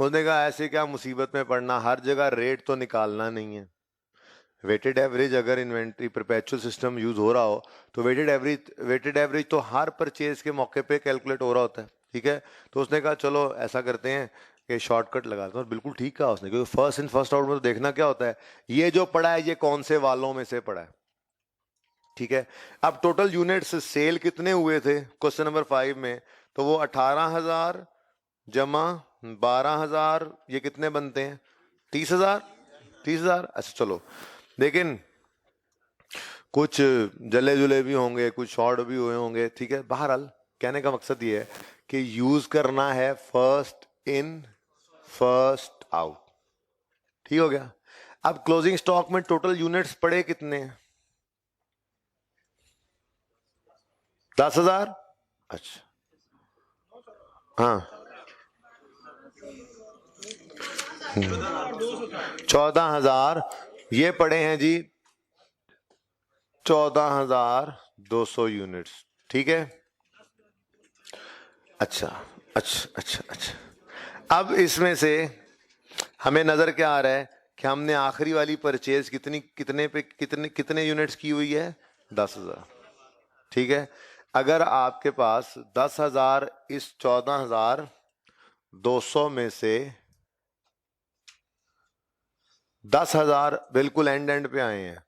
S1: उसने कहा ऐसे क्या मुसीबत में पड़ना, हर जगह रेट तो निकालना नहीं है। वेटेड एवरेज, अगर इन्वेंट्री परपेचुअल सिस्टम यूज हो रहा हो तो वेटेड एवरेज तो हर परचेज के मौके पे कैलकुलेट हो रहा होता है, ठीक है। तो उसने कहा चलो ऐसा करते हैं कि शॉर्टकट लगाते हैं, और बिल्कुल ठीक कहा उसने, क्योंकि फर्स्ट इन फर्स्ट आउट में तो देखना क्या होता है, ये जो पड़ा है ये कौन से वालों में से पड़ा है, ठीक है। अब टोटल यूनिट्स सेल कितने हुए थे क्वेश्चन नंबर 5 में, तो वो 18,000 जमा 12,000, ये कितने बनते हैं? 30,000। 30,000, अच्छा चलो, लेकिन कुछ जले जुले भी होंगे, कुछ शॉर्ट भी हुए होंगे, ठीक है। बहरहाल कहने का मकसद ये है कि यूज करना है फर्स्ट इन फर्स्ट आउट, ठीक हो गया। अब क्लोजिंग स्टॉक में टोटल यूनिट्स पड़े कितने हैं? 10,000। अच्छा, हाँ, 14,000 ये पड़े हैं जी, 14,200 यूनिट्स, ठीक है। अच्छा अच्छा अच्छा अच्छा, अब इसमें से हमें नजर क्या आ रहा है कि हमने आखिरी वाली परचेज कितनी, कितने पे, कितने कितने यूनिट्स की हुई है? 10,000, ठीक है। अगर आपके पास 10,000 इस 14,200 में से 10,000 बिल्कुल एंड एंड पे आए हैं,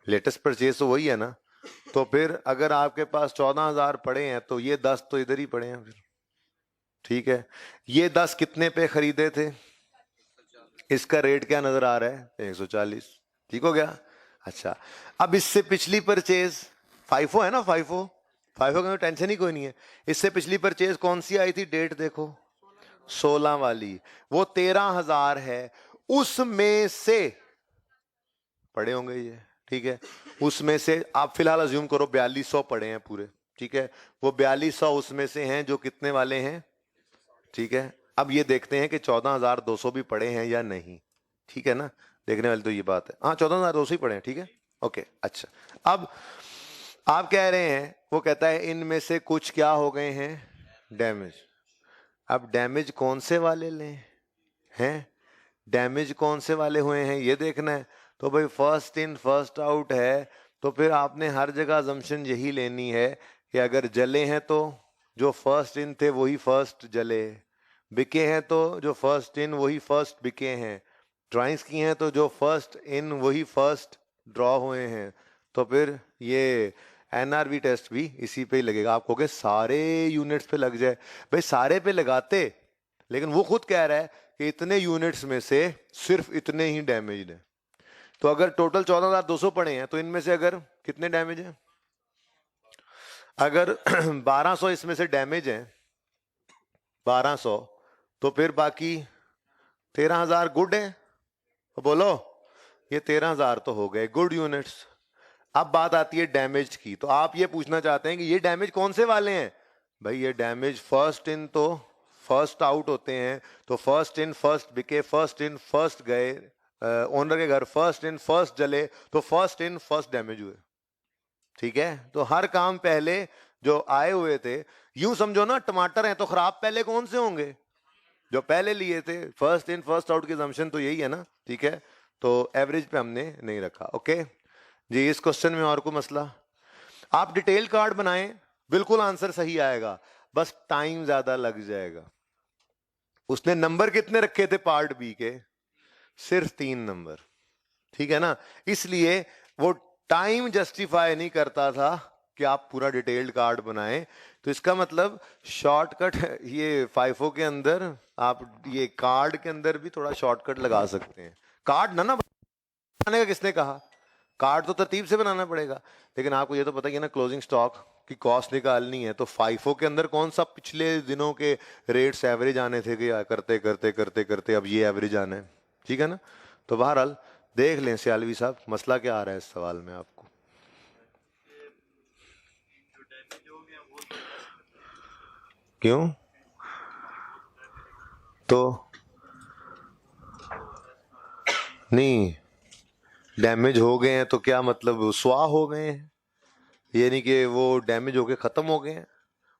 S1: लेटेस्ट परचेज तो वही है ना, तो फिर अगर आपके पास 14,000 पड़े हैं तो ये 10 तो इधर ही पड़े हैं फिर, ठीक है। ये 10 कितने पे खरीदे थे? इसका रेट क्या नजर आ रहा है? 140। ठीक हो गया। अच्छा, अब इससे पिछली परचेज फाइफो है ना, फाइफो फाइफो का टेंशन ही कोई नहीं है। इससे पिछली परचेज कौन सी आई थी? डेट देखो, 16 वाली, वो 13,000 है। उसमें से पड़े होंगे ये, ठीक है। उसमें से आप फिलहाल अज्यूम करो 4200 पड़े हैं पूरे, ठीक है। वो 4200 उसमें से हैं जो कितने वाले हैं, ठीक है। अब ये देखते हैं कि 14,200 भी पड़े हैं या नहीं, ठीक है ना। देखने वाली तो ये बात है। हाँ, 14,200 ही पड़े हैं, ठीक है, ओके। अच्छा, अब आप कह रहे हैं, वो कहता है इनमें से कुछ क्या हो गए हैं? डैमेज। अब डैमेज कौन से वाले लें हैं? डैमेज कौन से वाले हुए हैं ये देखना है। तो भाई फर्स्ट इन फर्स्ट आउट है, तो फिर आपने हर जगह अजम्पशन यही लेनी है कि अगर जले हैं तो जो फर्स्ट इन थे वही फर्स्ट जले, बिके हैं तो जो फर्स्ट इन वही फर्स्ट बिके हैं, ड्राइंग्स की हैं तो जो फर्स्ट इन वही फर्स्ट ड्रॉ हुए हैं। तो फिर ये एनआरवी टेस्ट भी इसी पे ही लगेगा। आप कहोगे सारे यूनिट्स पे लग जाए, भाई सारे पे लगाते, लेकिन वो खुद कह रहा है कि इतने यूनिट्स में से सिर्फ इतने ही डैमेज है। तो अगर टोटल 14,200 पड़े हैं तो इनमें से अगर कितने डैमेज हैं? अगर 1200 इसमें से डैमेज है, 1200, तो फिर बाकी 13,000 गुड है। तो बोलो, ये 13,000 तो हो गए गुड यूनिट्स। अब बात आती है डैमेज की। तो आप ये पूछना चाहते हैं कि ये डैमेज कौन से वाले हैं? भाई ये डैमेज फर्स्ट इन तो फर्स्ट आउट होते हैं, तो फर्स्ट इन फर्स्ट बिके, फर्स्ट इन फर्स्ट गए ओनर के घर, फर्स्ट इन फर्स्ट जले, तो फर्स्ट इन फर्स्ट डैमेज हुए, ठीक है। तो हर काम पहले जो आए हुए थे, यूं समझो ना टमाटर हैं तो खराब पहले कौन से होंगे? जो पहले लिए थे। फर्स्ट इन फर्स्ट आउट की assumption तो यही है ना, ठीक है। तो एवरेज पे हमने नहीं रखा, ओके जी। इस क्वेश्चन में और कोई मसला? आप डिटेल कार्ड बनाएं, बिल्कुल आंसर सही आएगा, बस टाइम ज्यादा लग जाएगा। उसने नंबर कितने रखे थे पार्ट बी के? सिर्फ 3 नंबर, ठीक है ना। इसलिए वो टाइम जस्टिफाई नहीं करता था कि आप पूरा डिटेल्ड कार्ड बनाएं। तो इसका मतलब शॉर्टकट, ये फाइफो के अंदर आप ये कार्ड के अंदर भी थोड़ा शॉर्टकट लगा सकते हैं। कार्ड ना बनाने का किसने कहा? कार्ड तो तरतीब से बनाना पड़ेगा, लेकिन आपको ये तो पता ही है ना, क्लोजिंग स्टॉक की कॉस्ट निकालनी है। तो फाइफो के अंदर कौन सा पिछले दिनों के रेट्स एवरेज आने थे कि करते करते करते करते अब ये एवरेज आना है, ठीक है ना। तो बहरहाल देख लें सियालवी साहब, मसला क्या आ रहा है इस सवाल में आपको? क्यों? तो नहीं, डैमेज हो गए हैं तो क्या मतलब स्वाह हो गए हैं? ये नहीं कि वो डैमेज होके खत्म हो गए हैं।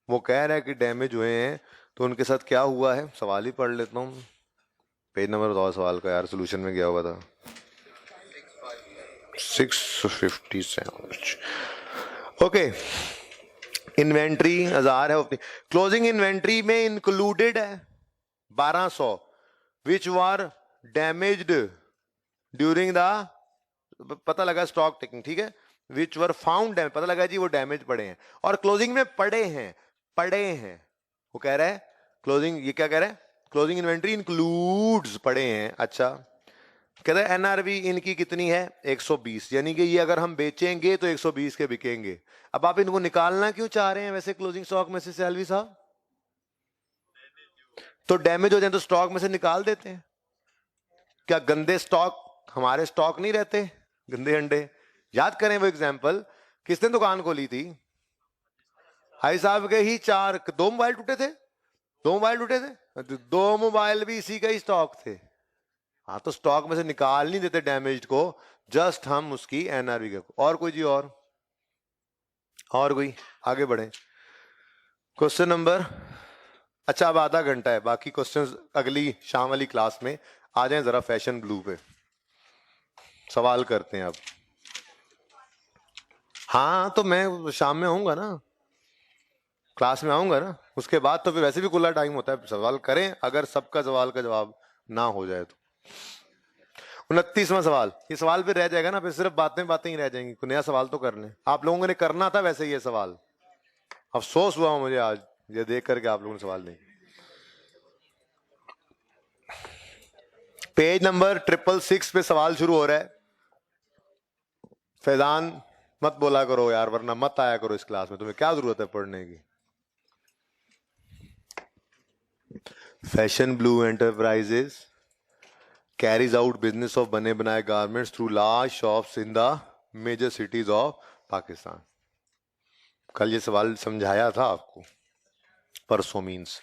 S1: वो कह रहा है कि डैमेज हुए हैं, तो उनके साथ क्या हुआ है? सवाल ही पढ़ लेता हूँ। पेज नंबर बताओ सवाल का यार, सोल्यूशन में गया हुआ था। 657। ओके, इन्वेंट्री 1000 है अपनी। क्लोजिंग इन्वेंट्री में इंक्लूडेड है 1200 विच वर डैमेज्ड ड्यूरिंग द, पता लगा स्टॉक टेकिंग, ठीक है। विच वर फाउंड डैमेज, पता लगा जी वो डैमेज पड़े हैं, और क्लोजिंग में पड़े हैं, पड़े हैं। वो कह रहा है क्लोजिंग, ये क्या कह रहा है? क्लोजिंग इन्वेंट्री इंक्लूड्स पड़े हैं। अच्छा, कहता है एनआरवी इनकी कितनी है? 120, यानी कि ये अगर हम बेचेंगे तो 120 के बिकेंगे। अब आप इनको निकालना क्यों चाह रहे हैं वैसे क्लोजिंग स्टॉक में से सैलवी साहब? तो डैमेज हो जाए तो स्टॉक में से निकाल देते हैं। क्या गंदे स्टॉक हमारे स्टॉक नहीं रहते? गंदे अंडे याद करें वो एग्जाम्पल, किसने दुकान खोली थी? भाई साहब के ही 4, 2 मोबाइल टूटे थे, 2 मोबाइल टूटे थे, 2 मोबाइल भी इसी का ही स्टॉक थे। हाँ, तो स्टॉक में से निकाल नहीं देते डैमेज्ड को, जस्ट हम उसकी एनआरवी का। और कोई जी? और कोई? आगे बढ़े क्वेश्चन नंबर। अच्छा, अब आधा घंटा है, बाकी क्वेश्चंस अगली शाम वाली क्लास में। आ जाएं जरा फैशन ब्लू पे, सवाल करते हैं अब। हाँ, तो मैं शाम में आऊंगा ना, क्लास में आऊंगा ना, उसके बाद तो फिर वैसे भी खुला टाइम होता है, सवाल करें अगर सबका सवाल का जवाब ना हो जाए तो। 29वां सवाल, ये सवाल फिर रह जाएगा ना, फिर सिर्फ बातें बातें ही रह जाएंगी, कोई नया सवाल तो कर लें। आप लोगों ने करना था वैसे ये सवाल, अफसोस हुआ मुझे आज ये देख करके आप लोगों ने सवाल नहीं। पेज नंबर 666 पे सवाल शुरू हो रहा है। फैजान मत बोला करो यार, वरना मत आया करो इस क्लास में, तुम्हें क्या जरूरत है पढ़ने की। Fashion blue enterprises carries out business of बने बनाए garments through large shops in the major cities of Pakistan। कल ये सवाल समझाया था आपको, परसों means.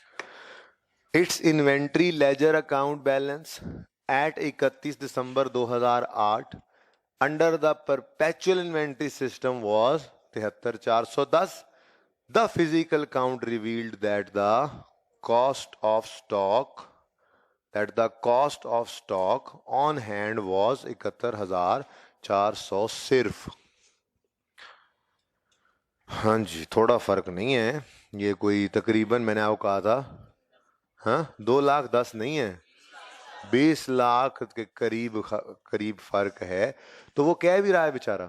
S1: It's inventory ledger account balance at 31 December 2008 under the perpetual inventory system was 73,410। The physical count revealed that the cost of stock on hand was 71,400 सिर्फ। हाँ जी, थोड़ा फर्क नहीं है, ये कोई तकरीबन मैंने आपको कहा था, हाँ 2,10,000 नहीं है, 20 लाख के करीब फर्क है। तो वो कह भी रहा है बेचारा,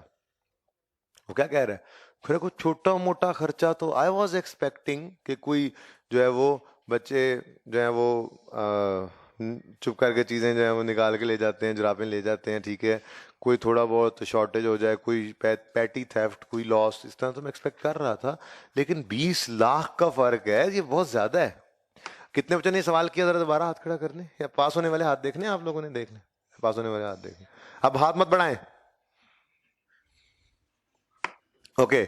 S1: वो क्या कह रहा है, फिर कोई छोटा मोटा खर्चा तो आई वॉज एक्सपेक्टिंग कि कोई जो है वो बच्चे जो है वो चुप करके चीज़ें जो है वो निकाल के ले जाते हैं, जुराबें ले जाते हैं, ठीक है, कोई थोड़ा बहुत शॉर्टेज हो जाए, कोई पैटी थेफ्ट, कोई लॉस, इस तरह तो मैं एक्सपेक्ट कर रहा था। लेकिन 20 लाख का फर्क है, ये बहुत ज़्यादा है। कितने बच्चों ने सवाल किया, जरा दोबारा हाथ खड़ा करने, या पास होने वाले हाथ देखने, आप लोगों ने देखने, पास होने वाले हाथ देखने, अब हाथ मत बढ़ाएं। ओके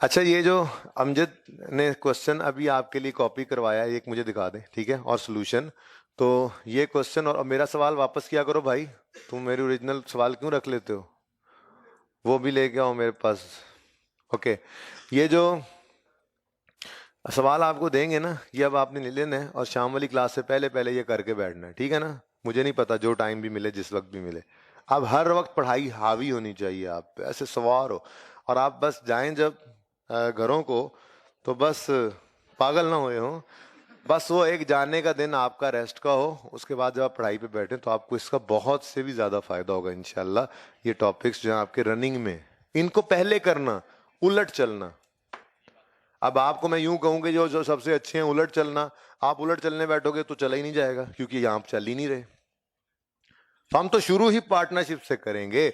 S1: अच्छा, ये जो अमजद ने क्वेश्चन अभी आपके लिए कॉपी करवाया, एक मुझे दिखा दें, ठीक है, और सॉल्यूशन। तो ये क्वेश्चन और मेरा सवाल वापस किया करो भाई, तुम मेरी ओरिजिनल सवाल क्यों रख लेते हो, वो भी लेके आओ मेरे पास। ओके, ये जो सवाल आपको देंगे ना, ये अब आपने ले लेना है और शाम वाली क्लास से पहले पहले ये करके बैठना है, ठीक है ना। मुझे नहीं पता, जो टाइम भी मिले, जिस वक्त भी मिले, अब हर वक्त पढ़ाई हावी होनी चाहिए आप पे, ऐसे सवार हो, और आप बस जाएं जब घरों को, तो बस पागल ना हुए हो, बस वो एक जाने का दिन आपका रेस्ट का हो, उसके बाद जब आप पढ़ाई पे बैठे तो आपको इसका बहुत से भी ज़्यादा फायदा होगा इंशाल्लाह। ये टॉपिक्स जो हैं आपके रनिंग में, इनको पहले करना, उलट चलना। अब आपको मैं यूं कहूँ कि जो सबसे अच्छे हैं उलट चलना, आप उलट चलने बैठोगे तो चला ही नहीं जाएगा, क्योंकि यहाँ आप चल ही नहीं रहे। तो हम तो शुरू ही पार्टनरशिप से करेंगे,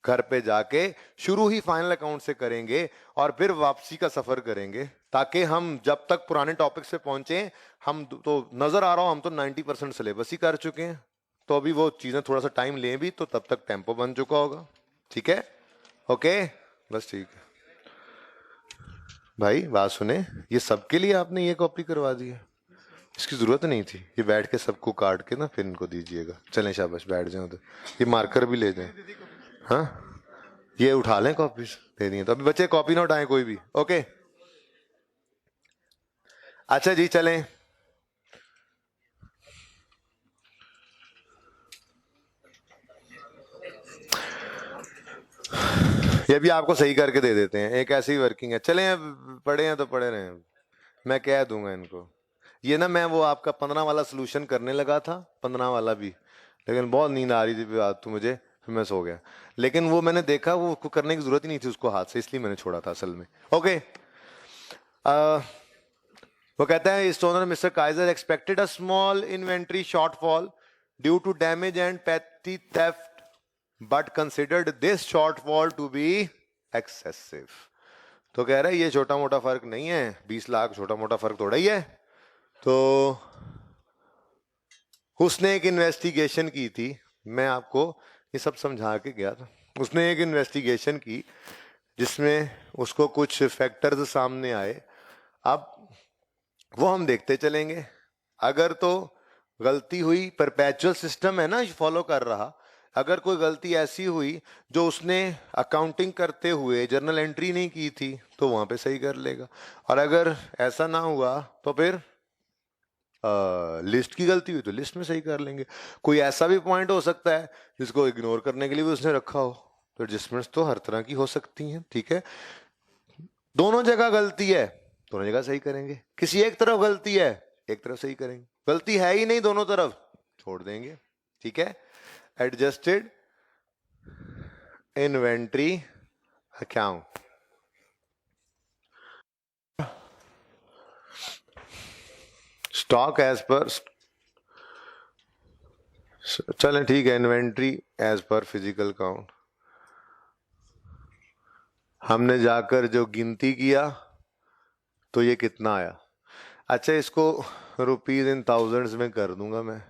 S1: घर पे जाके शुरू ही फाइनल अकाउंट से करेंगे, और फिर वापसी का सफर करेंगे, ताकि हम जब तक पुराने टॉपिक से पहुंचे, हम तो नजर आ रहा हूं हम तो 90% सिलेबस ही कर चुके हैं, तो अभी वो चीजें थोड़ा सा टाइम लें भी, तो तब तक टेम्पो बन चुका होगा, ठीक है। ओके बस ठीक है भाई, बात सुने, ये सबके लिए आपने ये कॉपी करवा दी है, इसकी जरूरत नहीं थी, ये बैठ के सबको काट के ना फिर इनको दीजिएगा। चलें शाबाश, बैठ जाओ, तो ये मार्कर भी ले जाएं, हाँ ये उठा लें, कॉपी दे दी तो अभी बच्चे कॉपी ना उठाएं कोई भी। ओके अच्छा जी, चलें। ये भी आपको सही करके दे देते हैं, एक ऐसी वर्किंग है। चलें, अब पढ़े हैं तो पढ़े रहे, मैं कह दूंगा इनको। ये ना मैं वो आपका 15 वाला सोल्यूशन करने लगा था, 15 वाला भी, लेकिन बहुत नींद आ रही थी बात तो मुझे, फिर मैं सो गया। लेकिन वो मैंने देखा वो करने की जरूरत ही नहीं थी उसको हाथ से, इसलिए मैंने छोड़ा था असल में। ओके वो कहता है Stoner mister Qaiser expected a small inventory shortfall due to damage and petty theft but considered this shortfall to be excessive. तो कह रहा है ये छोटा मोटा फर्क नहीं है, 20 लाख छोटा मोटा फर्क थोड़ा ही है। तो उसने एक इन्वेस्टिगेशन की थी, मैं आपको ये सब समझा के गया था। उसने एक इन्वेस्टिगेशन की जिसमें उसको कुछ फैक्टर्स सामने आए, अब वो हम देखते चलेंगे। अगर तो गलती हुई, परपेचुअल सिस्टम है ना फॉलो कर रहा, अगर कोई गलती ऐसी हुई जो उसने अकाउंटिंग करते हुए जर्नल एंट्री नहीं की थी, तो वहां पे सही कर लेगा। और अगर ऐसा ना हुआ तो फिर लिस्ट की गलती हुई तो लिस्ट में सही कर लेंगे। कोई ऐसा भी पॉइंट हो सकता है जिसको इग्नोर करने के लिए भी उसने रखा हो, तो एडजस्टमेंट्स तो हर तरह की हो सकती हैं, ठीक है। दोनों जगह गलती है, दोनों जगह सही करेंगे। किसी एक तरफ गलती है, एक तरफ सही करेंगे। गलती है ही नहीं दोनों तरफ, छोड़ देंगे, ठीक है। Adjusted inventory account. Stock as per, चलें ठीक है, inventory as per physical count. हमने जाकर जो गिनती किया तो ये कितना आया। अच्छा, इसको रुपीज इन थाउजेंड्स में कर दूंगा मैं,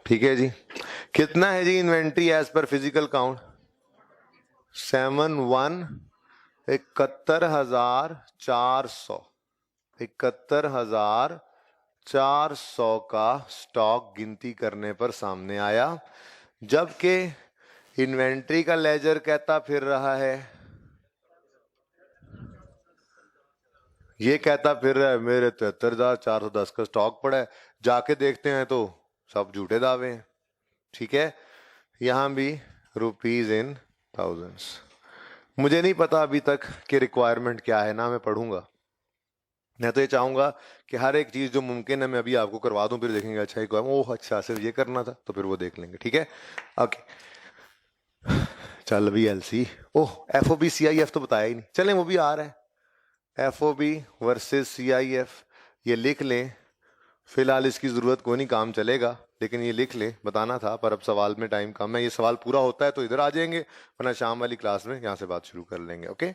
S1: ठीक है जी। कितना है जी inventory as per physical count? 71,400 71,400 का स्टॉक गिनती करने पर सामने आया, जबकि इन्वेंट्री का लेजर कहता फिर रहा है, ये कहता फिर रहा है मेरे 73,410 का स्टॉक पड़ा है, जाके देखते हैं तो सब झूठे दावे हैं, ठीक है। यहां भी रुपीज इन थाउजेंड्स। मुझे नहीं पता अभी तक कि रिक्वायरमेंट क्या है ना, मैं पढ़ूंगा। मैं तो ये चाहूंगा कि हर एक चीज जो मुमकिन है मैं अभी आपको करवा दूं, फिर देखेंगे अच्छा एक ओह अच्छा सिर्फ ये करना था, तो फिर वो देख लेंगे, ठीक है। ओके, चल अभी एलसी, ओह एफओबी सीआईएफ तो बताया ही नहीं, चलें वो भी आ रहा है, एफओबी वर्सेस सीआईएफ, ये लिख लें। फिलहाल इसकी जरूरत कोई नहीं, काम चलेगा, लेकिन ये लिख ले, बताना था, पर अब सवाल में टाइम कम है, ये सवाल पूरा होता है तो इधर आ जाएंगे, वरना शाम वाली क्लास में यहां से बात शुरू कर लेंगे। Okay.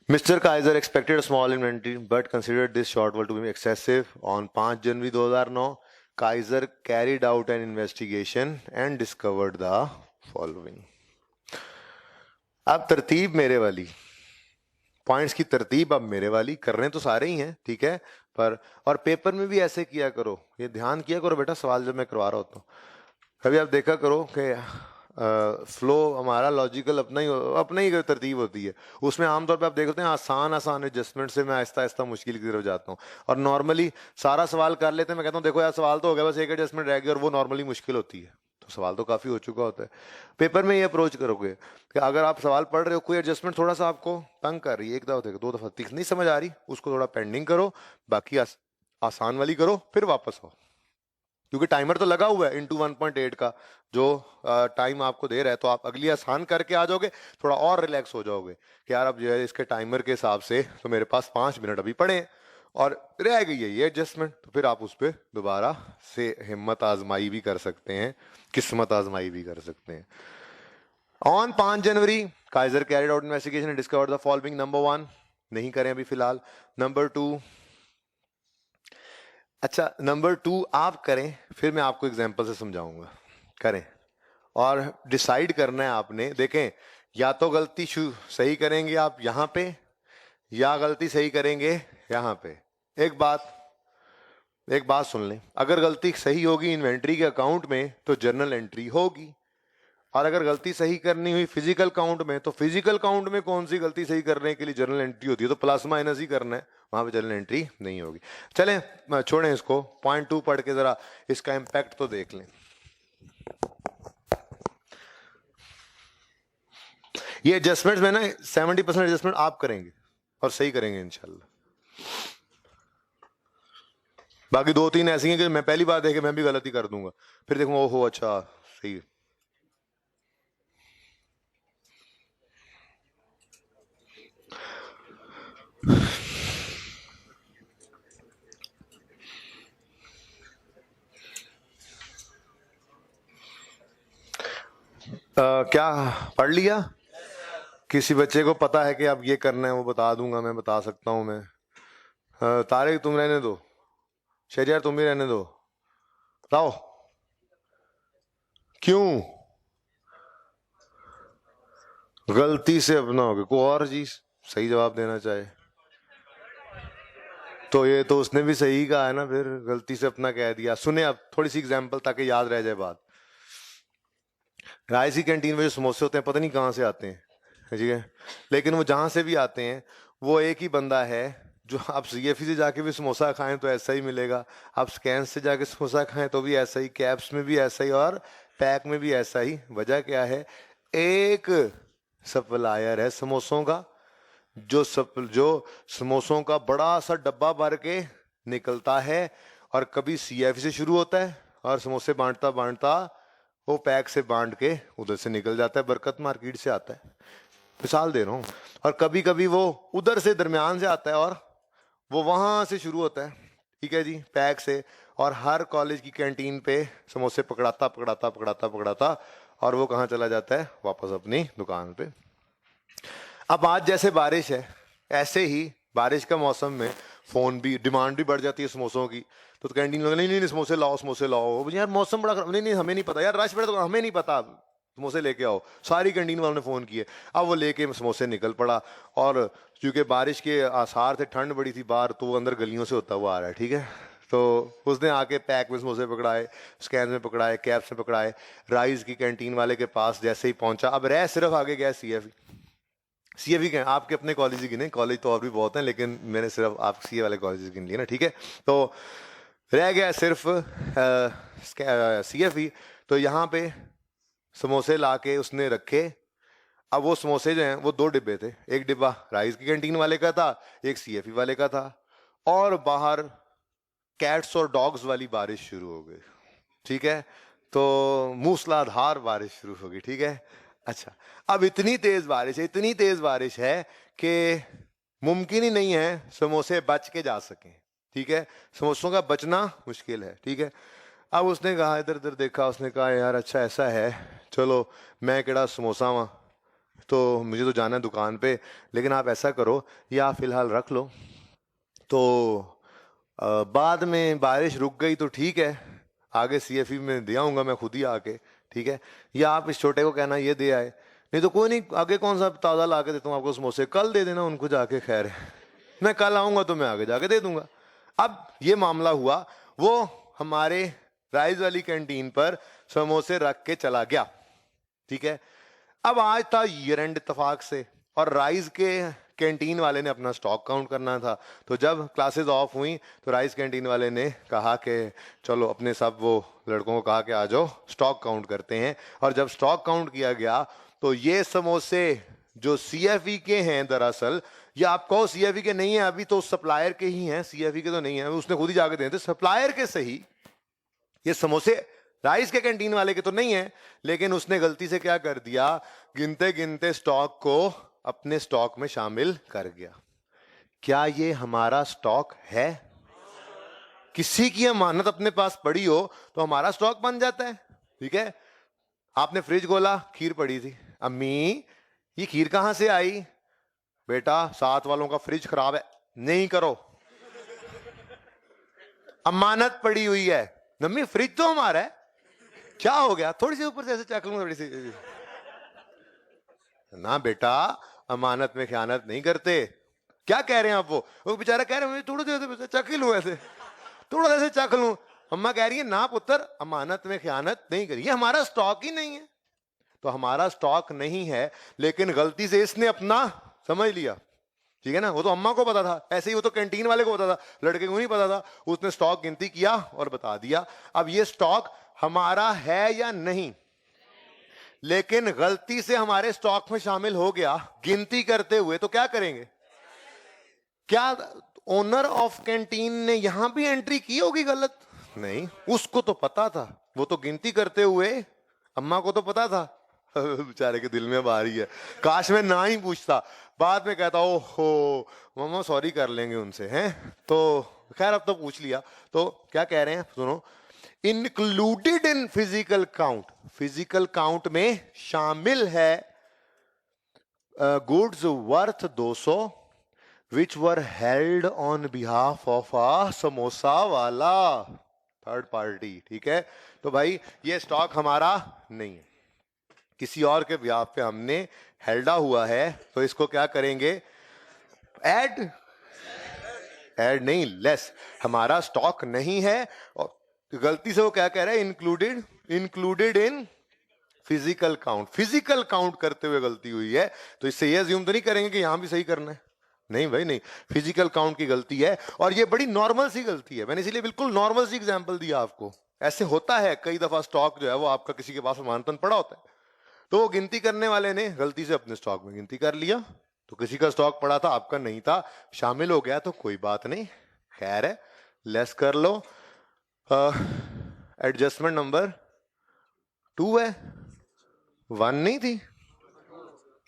S1: Mr. Kaiser expected a small inventory but considered this shortfall to be excessive. On 5 January 2009, Kaiser carried out an investigation and discovered the following. अब तरतीब मेरे वाली, पॉइंट्स की तरतीब अब मेरे वाली, कर रहे हैं तो सारे ही हैं, ठीक है, पर और पेपर में भी ऐसे किया करो, ये ध्यान किया करो बेटा, सवाल जब मैं करवा रहा होता हूँ कभी आप देखा करो कि फ्लो हमारा लॉजिकल अपना ही तरतीब होती है, उसमें आमतौर पे आप देखते हैं आसान एडजस्टमेंट से मैं आहिस्ता आहिस्ता मुश्किल की तरफ जाता हूँ, और नॉर्मली सारा सवाल कर लेते हैं, मैं कहता हूँ देखो यार सवाल तो हो गया, बस एक एडजस्टमेंट रह गया, और वो नॉर्मली मुश्किल होती है, तो सवाल तो काफी हो चुका होता है। पेपर में ये अप्रोच करोगे कि अगर आप सवाल पढ़ रहे हो, कोई एडजस्टमेंट थोड़ा सा आपको तंग कर रही है, एक दफा दो दफा तीन नहीं समझ आ रही, उसको थोड़ा पेंडिंग करो, बाकी आसान वाली करो, फिर वापस आओ, क्योंकि टाइमर तो लगा हुआ है इंटू 1.8 का जो टाइम आपको दे रहा है, तो आप अगली आसान करके आ जाओगे, थोड़ा और रिलैक्स हो जाओगे कि यार अब जो है इसके टाइमर के हिसाब से तो मेरे पास 5 मिनट अभी पड़े हैं और रह गई है ये एडजस्टमेंट, तो फिर आप उस पर दोबारा से हिम्मत आजमाई भी कर सकते हैं, किस्मत आजमाई भी कर सकते हैं। On 5 January Kaizer carried out investigation and discovered the following. Number 1 नहीं करें अभी फिलहाल, नंबर 2, अच्छा नंबर 2 आप करें, फिर मैं आपको एग्जांपल से समझाऊंगा, करें और डिसाइड करना है आपने। देखें, या तो गलती सही करेंगे आप यहां पे, या गलती सही करेंगे यहां पे। एक बात सुन लें, अगर गलती सही होगी इन्वेंट्री के अकाउंट में तो जर्नल एंट्री होगी, और अगर गलती सही करनी हुई फिजिकल काउंट में तो फिजिकल काउंट में कौन सी गलती सही करने के लिए जर्नल एंट्री होती है, तो प्लस माइनस ही करना है, वहां पे जर्नल एंट्री नहीं होगी। चलें छोड़ें इसको, पॉइंट 2 पढ़ के जरा इसका इंपैक्ट तो देख लें। ये एडजस्टमेंट में ना 70% एडजस्टमेंट आप करेंगे और सही करेंगे इंशाल्लाह, बाकी 2-3 ऐसी हैं कि मैं पहली बार देखे मैं भी गलती कर दूंगा, फिर देखूंगा ओहो अच्छा सही है। क्या पढ़ लिया? किसी बच्चे को पता है कि अब ये करना है, वो बता दूंगा, मैं बता सकता हूं मैं। तारिक तुम रहने दो, शरियार तुम भी रहने दो, बताओ क्यों? गलती से अपना हो गया, कोई और चीज सही जवाब देना चाहे तो ये तो उसने भी सही कहा है ना, फिर गलती से अपना कह दिया। सुने अब थोड़ी सी एग्जांपल ताकि याद रह जाए बात। राइस की कैंटीन में जो समोसे होते हैं पता नहीं कहाँ से आते हैं, ठीक है, लेकिन वो जहां से भी आते हैं वो एक ही बंदा है, जो आप सीएफई से जाके भी समोसा खाएं तो ऐसा ही मिलेगा, आप स्कैन से जाके समोसा खाएं तो भी ऐसा ही, कैप्स में भी ऐसा ही, और पैक में भी ऐसा ही। वजह क्या है? एक सप्लायर है समोसों का जो समोसों का बड़ा सा डब्बा भर के निकलता है और कभी सीएफई से शुरू होता है और समोसे बांटता बांटता वो पैक से बांट के उधर से निकल जाता है, बरकत मार्केट से आता है, मिसाल दे रहा हूँ। और कभी कभी वो उधर से दरमियान से आता है और वो वहां से शुरू होता है, ठीक है जी, पैक से, और हर कॉलेज की कैंटीन पे समोसे पकड़ाता पकड़ाता पकड़ाता पकड़ाता और वो कहाँ चला जाता है, वापस अपनी दुकान पे। अब आज जैसे बारिश है, ऐसे ही बारिश का मौसम में फोन भी, डिमांड भी बढ़ जाती है समोसों की। तो कैंटीन लोग, नहीं नहीं नहीं, समोसे लाओ समोसे लाओ, यार मौसम बड़ा खराब, नहीं नहीं हमें नहीं पता यार, रश पड़े तो हमें नहीं पता, समोसे लेके आओ। सारी कैंटीन वालों ने फोन किए, अब वो लेके समोसे निकल पड़ा। और क्योंकि बारिश के आसार थे, ठंड बड़ी थी बाहर, तो वो अंदर गलियों से होता हुआ आ रहा है, ठीक है। तो उसने आके पैक में समोसे पकड़ाए, स्कैन में पकड़ाए, कैप्स में पकड़ाए। राइस की कैंटीन वाले के पास जैसे ही पहुंचा, अब रह सिर्फ आगे गया सीएफई। सीएफई के आपके अपने कॉलेज ही गिने, कॉलेज तो और भी बहुत हैं, लेकिन मैंने सिर्फ आप सीए वाले कॉलेज गिन लिए ना, ठीक है। तो रह गया सिर्फ सीएफई। तो यहाँ पे समोसे लाके उसने रखे। अब वो समोसे जो हैं वो दो डिब्बे थे, एक डिब्बा राइस की कैंटीन वाले का था, एक सीएफई वाले का था। और बाहर कैट्स और डॉग्स वाली बारिश शुरू हो गई, ठीक है। तो मूसलाधार बारिश शुरू हो गई, ठीक है। अच्छा, अब इतनी तेज बारिश है, इतनी तेज बारिश है कि मुमकिन ही नहीं है समोसे बच के जा सकें, ठीक है। समोसों का बचना मुश्किल है, ठीक है। अब उसने कहा, इधर उधर देखा, उसने कहा यार अच्छा ऐसा है, चलो मैं केड़ा समोसा वहाँ, तो मुझे तो जाना है दुकान पे, लेकिन आप ऐसा करो, ये आप फिलहाल रख लो, तो बाद में बारिश रुक गई तो ठीक है, आगे सीएफई में दे आऊंगा मैं खुद ही आके, ठीक है। या आप इस छोटे को कहना ये दे आए, नहीं तो कोई नहीं, आगे कौन सा ताज़ा ला के देता हूँ आपको समोसे, कल दे देना उनको जाके, खैर है, मैं कल आऊंगा तो मैं आगे जाके दे दूंगा। अब ये मामला हुआ, वो हमारे राइस वाली कैंटीन पर समोसे रख के चला गया, ठीक है। अब आज था ईयर एंड इत्तेफाक से, और राइस के कैंटीन वाले ने अपना स्टॉक काउंट करना था। तो जब क्लासेस ऑफ हुई तो राइस कैंटीन वाले ने कहा कि चलो अपने सब वो लड़कों को कहा कि आ जाओ स्टॉक काउंट करते हैं। और जब स्टॉक काउंट किया गया तो ये समोसे जो सीएफई के हैं, दरअसल या आप कहो सीएफई के नहीं है, अभी तो सप्लायर के ही हैं, सीएफई के तो नहीं है, उसने खुद ही जाके दिए थे, सप्लायर के सही ये समोसे राइस के कैंटीन वाले के तो नहीं है, लेकिन उसने गलती से क्या कर दिया, गिनते गिनते स्टॉक को अपने स्टॉक में शामिल कर गया। क्या ये हमारा स्टॉक है? किसी की अमानत अपने पास पड़ी हो तो हमारा स्टॉक बन जाता है, ठीक है। आपने फ्रिज खोला, खीर पड़ी थी, अम्मी ये खीर कहां से आई? बेटा साथ वालों का फ्रिज खराब है, नहीं करो, अमानत पड़ी हुई है। मम्मी फ्रिज तो हमारा है, क्या हो गया, थोड़ी सी ऊपर से ऐसे चख लूंगा, थोड़ी सी ना बेटा, अमानत में खयानत नहीं करते। क्या कह रहे हैं आप? वो बेचारा कह रहे हैं थोड़ा देर चख ही लूं, ऐसे थोड़ा ऐसे चख लूं। अम्मा कह रही है ना पुत्र, अमानत में खयानत नहीं करी, ये हमारा स्टॉक ही नहीं है। तो हमारा स्टॉक नहीं है, लेकिन गलती से इसने अपना समझ लिया, ठीक है ना। वो तो अम्मा को पता था, ऐसे ही वो तो कैंटीन वाले को पता था, लड़के को नहीं पता था। उसने स्टॉक गिनती किया और बता दिया। अब ये स्टॉक हमारा है या नहीं, लेकिन गलती से हमारे स्टॉक में शामिल हो गया गिनती करते हुए, तो क्या करेंगे? क्या ओनर ऑफ कैंटीन ने यहां भी एंट्री की होगी गलत? नहीं, उसको तो पता था, वो तो गिनती करते हुए, अम्मा को तो पता था। बेचारे के दिल में बारी है, काश मैं ना ही पूछता, बाद में कहता ओहो मम्मा सॉरी कर लेंगे उनसे, हैं। तो खैर अब तो पूछ लिया। तो क्या कह रहे हैं सुनो, included in physical count, physical count में शामिल है goods worth 200 which were held on behalf of a samosa वाला, थर्ड पार्टी, ठीक है। तो भाई ये स्टॉक हमारा नहीं है, किसी और के बिहाफ पे हमने हेल्डा हुआ है, तो इसको क्या करेंगे? ऐड नहीं, लेस, हमारा स्टॉक नहीं है। और गलती से वो क्या कह रहा है? Included in physical count, physical count करते हुए गलती हुई है। तो इससे ये अज्यूम तो नहीं करेंगे कि यहां भी सही करना है, नहीं भाई नहीं, फिजिकल काउंट की गलती है। और ये बड़ी नॉर्मल सी गलती है, मैंने इसीलिए बिल्कुल नॉर्मल सी एग्जांपल दिया आपको। ऐसे होता है कई दफा, स्टॉक जो है वो आपका किसी के पास अमानतन पड़ा होता है, तो वो गिनती करने वाले ने गलती से अपने स्टॉक में गिनती कर लिया, तो किसी का स्टॉक पड़ा था, आपका नहीं था, शामिल हो गया तो कोई बात नहीं, खैर है, लेस कर लो। एडजस्टमेंट नंबर 2 है, 1 नहीं थी,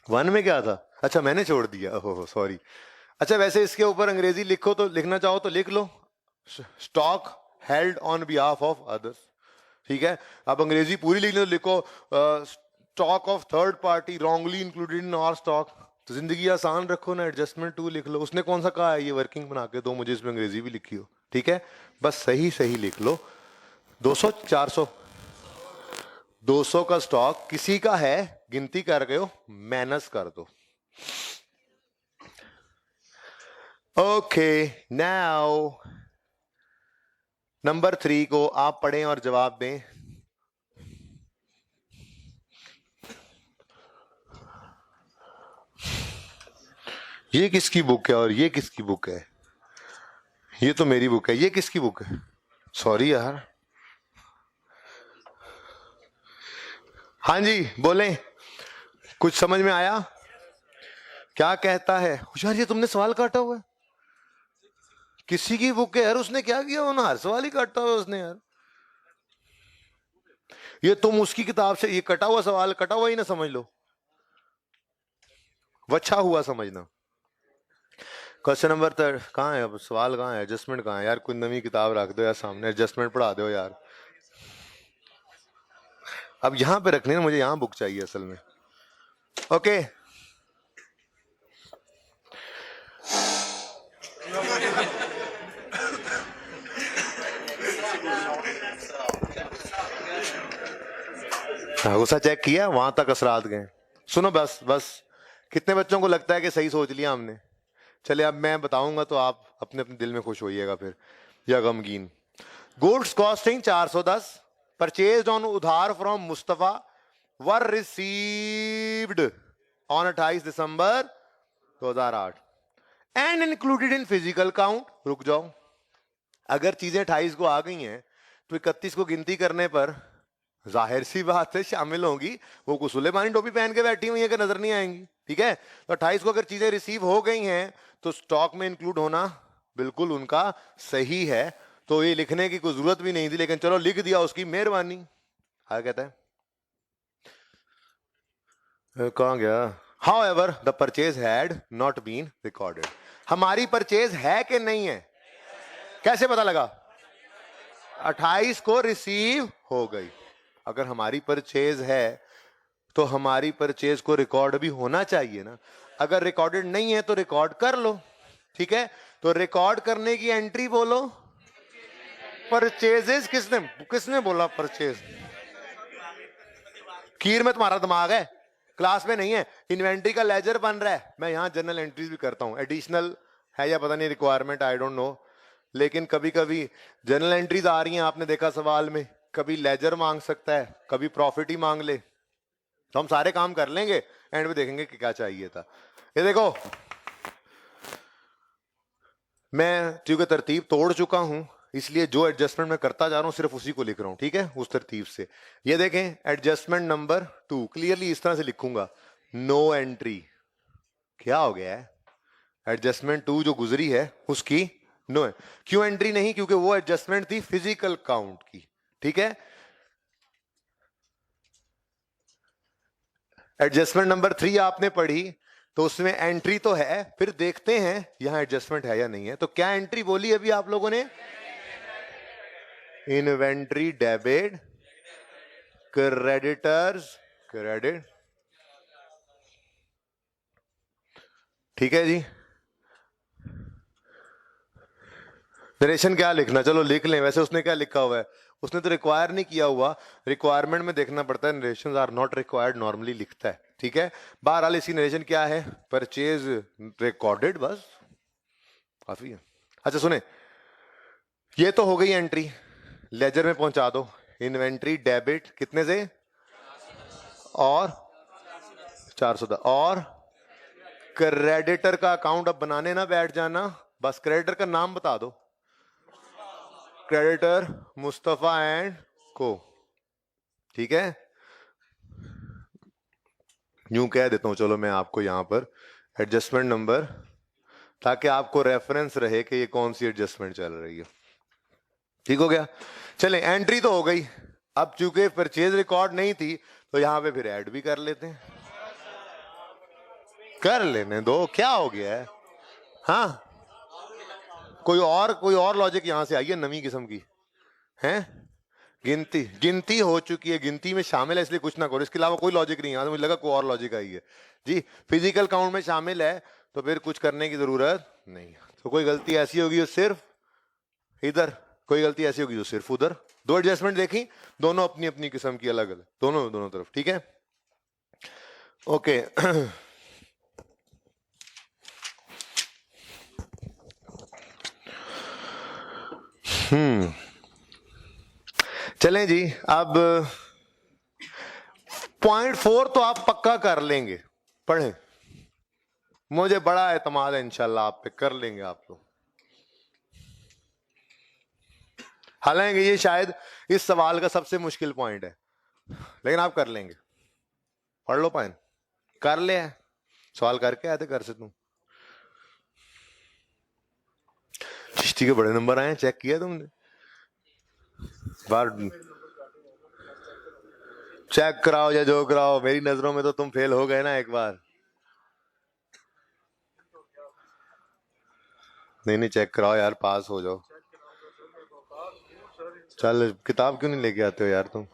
S1: 1 में क्या था, अच्छा मैंने छोड़ दिया, ओहो सॉरी। अच्छा वैसे इसके ऊपर अंग्रेजी लिखो तो, लिखना चाहो तो लिख लो, stock held on behalf of others, ठीक है। अब अंग्रेजी पूरी लिखने तो लिखो stock of third party wrongly included in our stock. तो जिंदगी आसान रखो ना, एडजस्टमेंट 2 लिख लो। उसने कौन सा कहा है ये वर्किंग बना के दो मुझे, इसमें अंग्रेजी भी लिखी हो, ठीक है, बस सही सही लिख लो। 200 400 200 का स्टॉक किसी का है, गिनती कर गए हो, माइनस कर दो। ओके नाउ नंबर 3 को आप पढ़ें और जवाब दें। ये किसकी बुक है और ये किसकी बुक है? ये तो मेरी बुक है, ये किसकी बुक है? सॉरी यार। हाँ जी बोलें, कुछ समझ में आया? क्या कहता है यार? ये तुमने सवाल काटा हुआ है, किसी की बुक है यार, उसने क्या किया, वो हर सवाल ही काटा हुआ उसने यार। ये तुम उसकी किताब से ये कटा हुआ सवाल कटा हुआ ही ना समझ लो, वच्छा हुआ समझना। क्वेश्चन नंबर 3 कहाँ है? अब सवाल कहाँ है? एडजस्टमेंट कहाँ है यार? कोई नवी किताब रख दो यार सामने, एडजस्टमेंट पढ़ा दो यार। अब यहां पे रखने ना, मुझे यहां बुक चाहिए असल में। ओके गुस्सा चेक किया, वहां तक असरात गए। सुनो बस बस, कितने बच्चों को लगता है कि सही सोच लिया हमने? चले अब मैं बताऊंगा तो आप अपने अपने दिल में खुश होइएगा फिर, या गमगीन। गुड्स कॉस्टिंग 410 परचेज्ड ऑन उधार from Mustafa were received on 28 December 2008 and included in physical count. रुक जाओ, अगर चीजें 28 को आ गई हैं तो 31 को गिनती करने पर जाहिर सी बात है शामिल होंगी। वो कुसुले पानी टोपी पहन के बैठी हुई है कि नजर नहीं आएंगी, ठीक है। तो 28 को अगर चीजें रिसीव हो गई हैं तो स्टॉक में इंक्लूड होना बिल्कुल उनका सही है, तो ये लिखने की कोई जरूरत भी नहीं थी, लेकिन चलो लिख दिया, उसकी मेहरबानी। हाँ कहता है कहां गया? However, the purchase had not been recorded. हमारी परचेज है कि नहीं है? कैसे पता लगा? 28 को रिसीव हो गई। अगर हमारी परचेज है तो हमारी परचेज को रिकॉर्ड भी होना चाहिए ना। अगर रिकॉर्डेड नहीं है तो रिकॉर्ड कर लो, ठीक है। तो रिकॉर्ड करने की एंट्री बोलो। परचेजेस किसने किसने बोला परचेज? खीर में तुम्हारा दिमाग है, क्लास में नहीं है। इन्वेंट्री का लेजर बन रहा है, मैं यहां जनरल एंट्रीज भी करता हूं, एडिशनल है या पता नहीं रिक्वायरमेंट, आई डोंट नो, लेकिन कभी कभी जनरल एंट्रीज आ रही हैं, आपने देखा सवाल में, कभी लेजर मांग सकता है, कभी प्रॉफिट ही मांग ले, तो हम सारे काम कर लेंगे, एंड में देखेंगे कि क्या चाहिए था। ये देखो मैं क्योंकि तरतीब तोड़ चुका हूं, इसलिए जो एडजस्टमेंट मैं करता जा रहा हूं सिर्फ उसी को लिख रहा हूं, ठीक है, उस तरतीब से। ये देखें एडजस्टमेंट नंबर 2 क्लियरली इस तरह से लिखूंगा, नो एंट्री। क्या हो गया है? एडजस्टमेंट 2 जो गुजरी है उसकी नो है। क्यों एंट्री नहीं? क्योंकि वो एडजस्टमेंट थी फिजिकल काउंट की, ठीक है। एडजस्टमेंट नंबर 3 आपने पढ़ी तो उसमें एंट्री तो है, फिर देखते हैं यहां एडजस्टमेंट है या नहीं है। तो क्या एंट्री बोली अभी आप लोगों ने? इन्वेंट्री डेबिट क्रेडिटर्स क्रेडिट, ठीक है जी। नरेशन क्या लिखना, चलो लिख लें। वैसे उसने क्या लिखा हुआ है? उसने तो रिक्वायर नहीं किया हुआ, रिक्वायरमेंट में देखना पड़ता है, narration are not required normally लिखता है, ठीक है। बहरहाल इसकी नरेशन क्या है? परचेज रिकॉर्डेड, बस काफी है। अच्छा सुने, ये तो हो गई एंट्री, लेजर में पहुंचा दो। इन्वेंट्री डेबिट कितने से? और 410, और क्रेडिटर का अकाउंट अब बनाने ना बैठ जाना, बस क्रेडिटर का नाम बता दो, क्रेडिटर मुस्तफा एंड को, ठीक है। यूं कह देता हूं, चलो मैं आपको यहां पर एडजस्टमेंट नंबर, ताकि आपको रेफरेंस रहे कि ये कौन सी एडजस्टमेंट चल रही है। ठीक हो गया? चलें, एंट्री तो हो गई। अब चूंकि परचेज रिकॉर्ड नहीं थी तो यहां पे फिर ऐड भी कर लेते हैं। कर लेने दो, क्या हो गया है? हाँ, कोई और लॉजिक यहां से आई है नवी किस्म की है? गिनती हो चुकी है, गिनती में शामिल है, इसलिए कुछ ना करो। इसके अलावा कोई लॉजिक नहीं है। मुझे लगा कोई और लॉजिक आई है जी। फिजिकल काउंट में शामिल है तो फिर कुछ करने की जरूरत नहीं। तो कोई गलती ऐसी होगी जो सिर्फ इधर, कोई गलती ऐसी होगी जो सिर्फ उधर। दो एडजस्टमेंट देखी, दोनों अपनी अपनी किस्म की, अलग अलग, दोनों तरफ। ठीक है, ओके। चलें जी, अब .4 तो आप पक्का कर लेंगे, पढ़ें। मुझे बड़ा एतमाद है इंशाल्लाह आप पे, कर लेंगे आप लोग। हालांकि ये शायद इस सवाल का सबसे मुश्किल पॉइंट है, लेकिन आप कर लेंगे। पढ़ लो पाइन, कर ले। सवाल करके आए थे घर से तुम? चिश्ती के बड़े नंबर आए, चेक किया तुमने? बार चेक कराओ या जो कराओ, मेरी नजरों में तो तुम फेल हो गए ना एक बार। नहीं, चेक कराओ यार, पास हो जाओ। चल, किताब क्यों नहीं लेके आते हो यार तुम?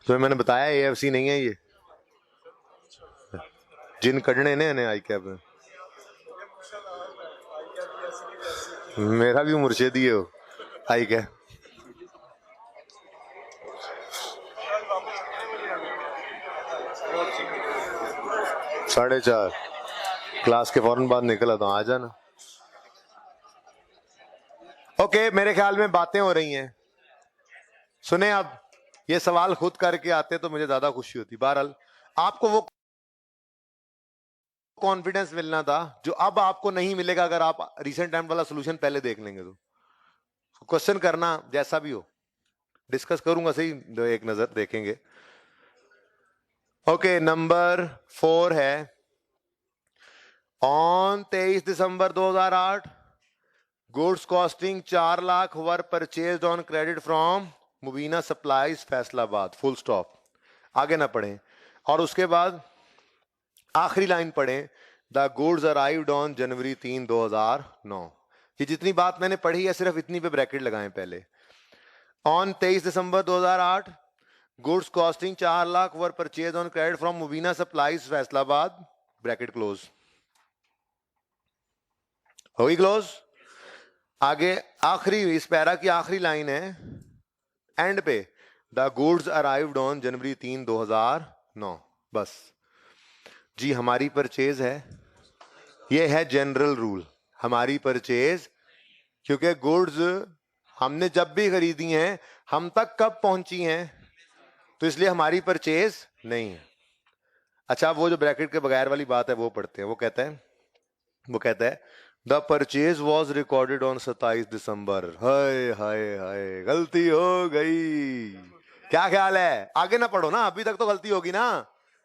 S1: तो मैंने बताया AFC नहीं है ये, जिन कड़ने ने आई कैप में। मेरा भी मुर्शिदी है वो आई कैप। साढ़े 4 क्लास के फौरन बाद निकला था, आ जाना। ओके, मेरे ख्याल में बातें हो रही हैं। सुने, अब ये सवाल खुद करके आते तो मुझे ज्यादा खुशी होती। बहरहाल आपको वो कॉन्फिडेंस मिलना था जो अब आपको नहीं मिलेगा अगर आप रीसेंट टाइम वाला सोल्यूशन पहले देख लेंगे। तो क्वेश्चन करना जैसा भी हो, डिस्कस करूंगा सही, एक नजर देखेंगे। ओके, नंबर 4 है, on 23 December 2008 goods costing 4 lakh were purchased on credit from Mubeena supplies Faisalabad, full stop. आगे ना पढ़ें, और उसके बाद आखिरी लाइन पढ़ें, the goods arrived on January 3, 2009। ये जितनी बात मैंने पढ़ी है सिर्फ इतनी पे ब्रैकेट लगाएं पहले। On 23 December 2008 goods costing 4 lakh were purchase on credit from Mubeena supplies Faisalabad, bracket close. होगी क्लोज? आगे आखिरी, इस पैरा की आखिरी लाइन है एंड पे, the goods arrived on January 3, 2009। बस जी, हमारी परचेज है, ये है जनरल रूल, हमारी परचेज, क्योंकि गुड्स हमने जब भी खरीदी हैं हम तक कब पहुंची हैं, तो इसलिए हमारी परचेज नहीं है। अच्छा, वो जो ब्रैकेट के बगैर वाली बात है वो पढ़ते हैं। वो कहता है the purchase was recorded on 27 दिसंबर। हाय हाय हाय, गलती हो गई। क्या ख्याल है? आगे ना पढ़ो ना, अभी तक तो गलती होगी ना।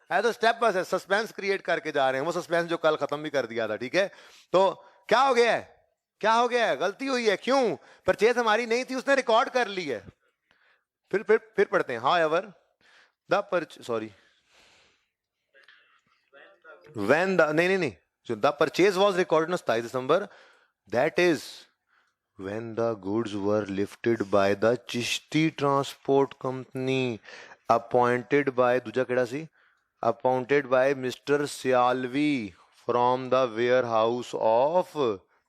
S1: है तो स्टेप बस है, सस्पेंस क्रिएट करके जा रहे हैं, वो सस्पेंस जो कल खत्म भी कर दिया था। ठीक है, तो क्या हो गया है? क्या हो गया है? गलती हुई है। क्यों? परचेज हमारी नहीं थी, उसने रिकॉर्ड कर ली है। फिर पढ़ते हैं। हाँ ever the sorry when the नहीं so the purchase was recorded on 27 December, that is when the goods were lifted by the Chishti Transport Company appointed by दूजा केड़ा सी, appointed by Mr. Sialvi from the warehouse of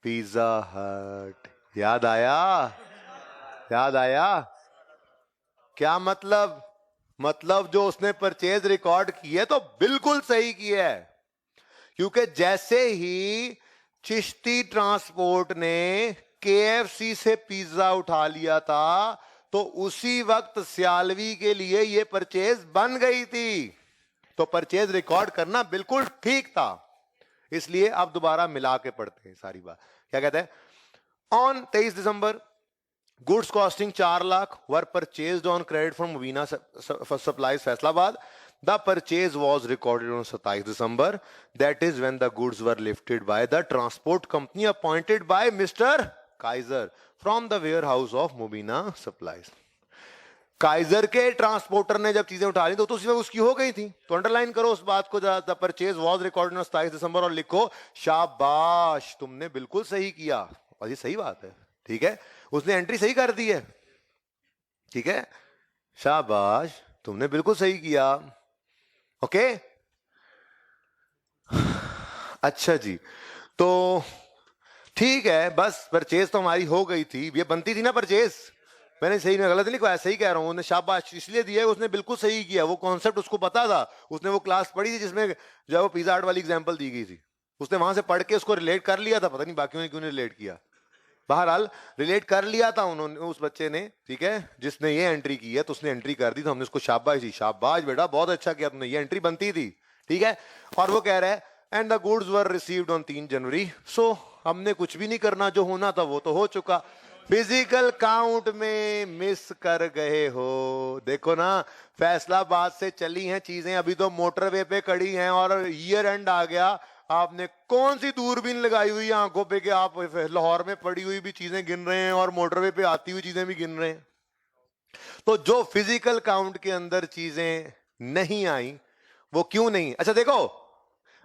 S1: Pizza Hut। याद आया? याद आया? क्या मतलब जो उसने परचेज रिकॉर्ड की है तो बिल्कुल सही किया है, क्योंकि जैसे ही चिश्ती ट्रांसपोर्ट ने KFC से पिज्जा उठा लिया था तो उसी वक्त सियालवी के लिए यह परचेज बन गई थी। तो परचेज रिकॉर्ड करना बिल्कुल ठीक था। इसलिए अब दोबारा मिला के पढ़ते हैं सारी बात। क्या कहते हैं? On 23 December goods costing 4 lakh were purchased on credit from Mubeena supplies Faisalabad. The purchase was recorded on 27 December, that is when the goods were lifted by the transport company appointed by mister Qaiser from the warehouse of Mubeena supplies. Qaiser के transporter ने जब चीजें उठा ली तो उसमें उसकी हो गई थी, तो अंडरलाइन करो उस बात को, the purchase was recorded on 27 दिसंबर और लिखो शाबाश तुमने बिल्कुल सही किया। और ये सही बात है, ठीक है, उसने एंट्री सही कर दी है, ठीक है, शाबाश तुमने बिल्कुल सही किया। ओके, अच्छा जी, तो ठीक है, बस परचेज तो हमारी हो गई थी, ये बनती थी ना परचेज, मैंने सही में गलत नहीं लिखवाया, सही कह रहा हूं, उसने शाबाश इसलिए दिया है, उसने बिल्कुल सही किया, वो कॉन्सेप्ट उसको पता था, उसने वो क्लास पढ़ी थी जिसमें जो वो पिज्जा हट वाली एग्जांपल दी गई थी, उसने वहां से पढ़ के उसको रिलेट कर लिया था, पता नहीं बाकियों ने क्यों नहीं रिलेट किया, बहरहाल रिलेट कर लिया था उन्होंने, उस बच्चे ने, ठीक है, जिसने ये एंट्री की है, तो उसने एंट्री कर दी, तो हमने उसको शाबाश दी, शाबाश बेटा बहुत अच्छा किया तुमने, ये एंट्री बनती थी, ठीक है। और वो कह रहा है and the goods were received on 3 जनवरी, सो हमने कुछ भी नहीं करना, जो होना था वो तो हो चुका। फिजिकल काउंट में मिस कर गए हो, देखो ना, फैसलाबाद से चली हैं चीजें, अभी तो मोटरवे पे खड़ी हैं और ईयर एंड आ गया, आपने कौन सी दूरबीन लगाई हुई है आंखों पे कि आप लाहौर में पड़ी हुई भी चीजें गिन रहे हैं और मोटरवे पे आती हुई चीजें भी गिन रहे हैं। तो जो फिजिकल काउंट के अंदर चीजें नहीं आई वो क्यों नहीं, अच्छा देखो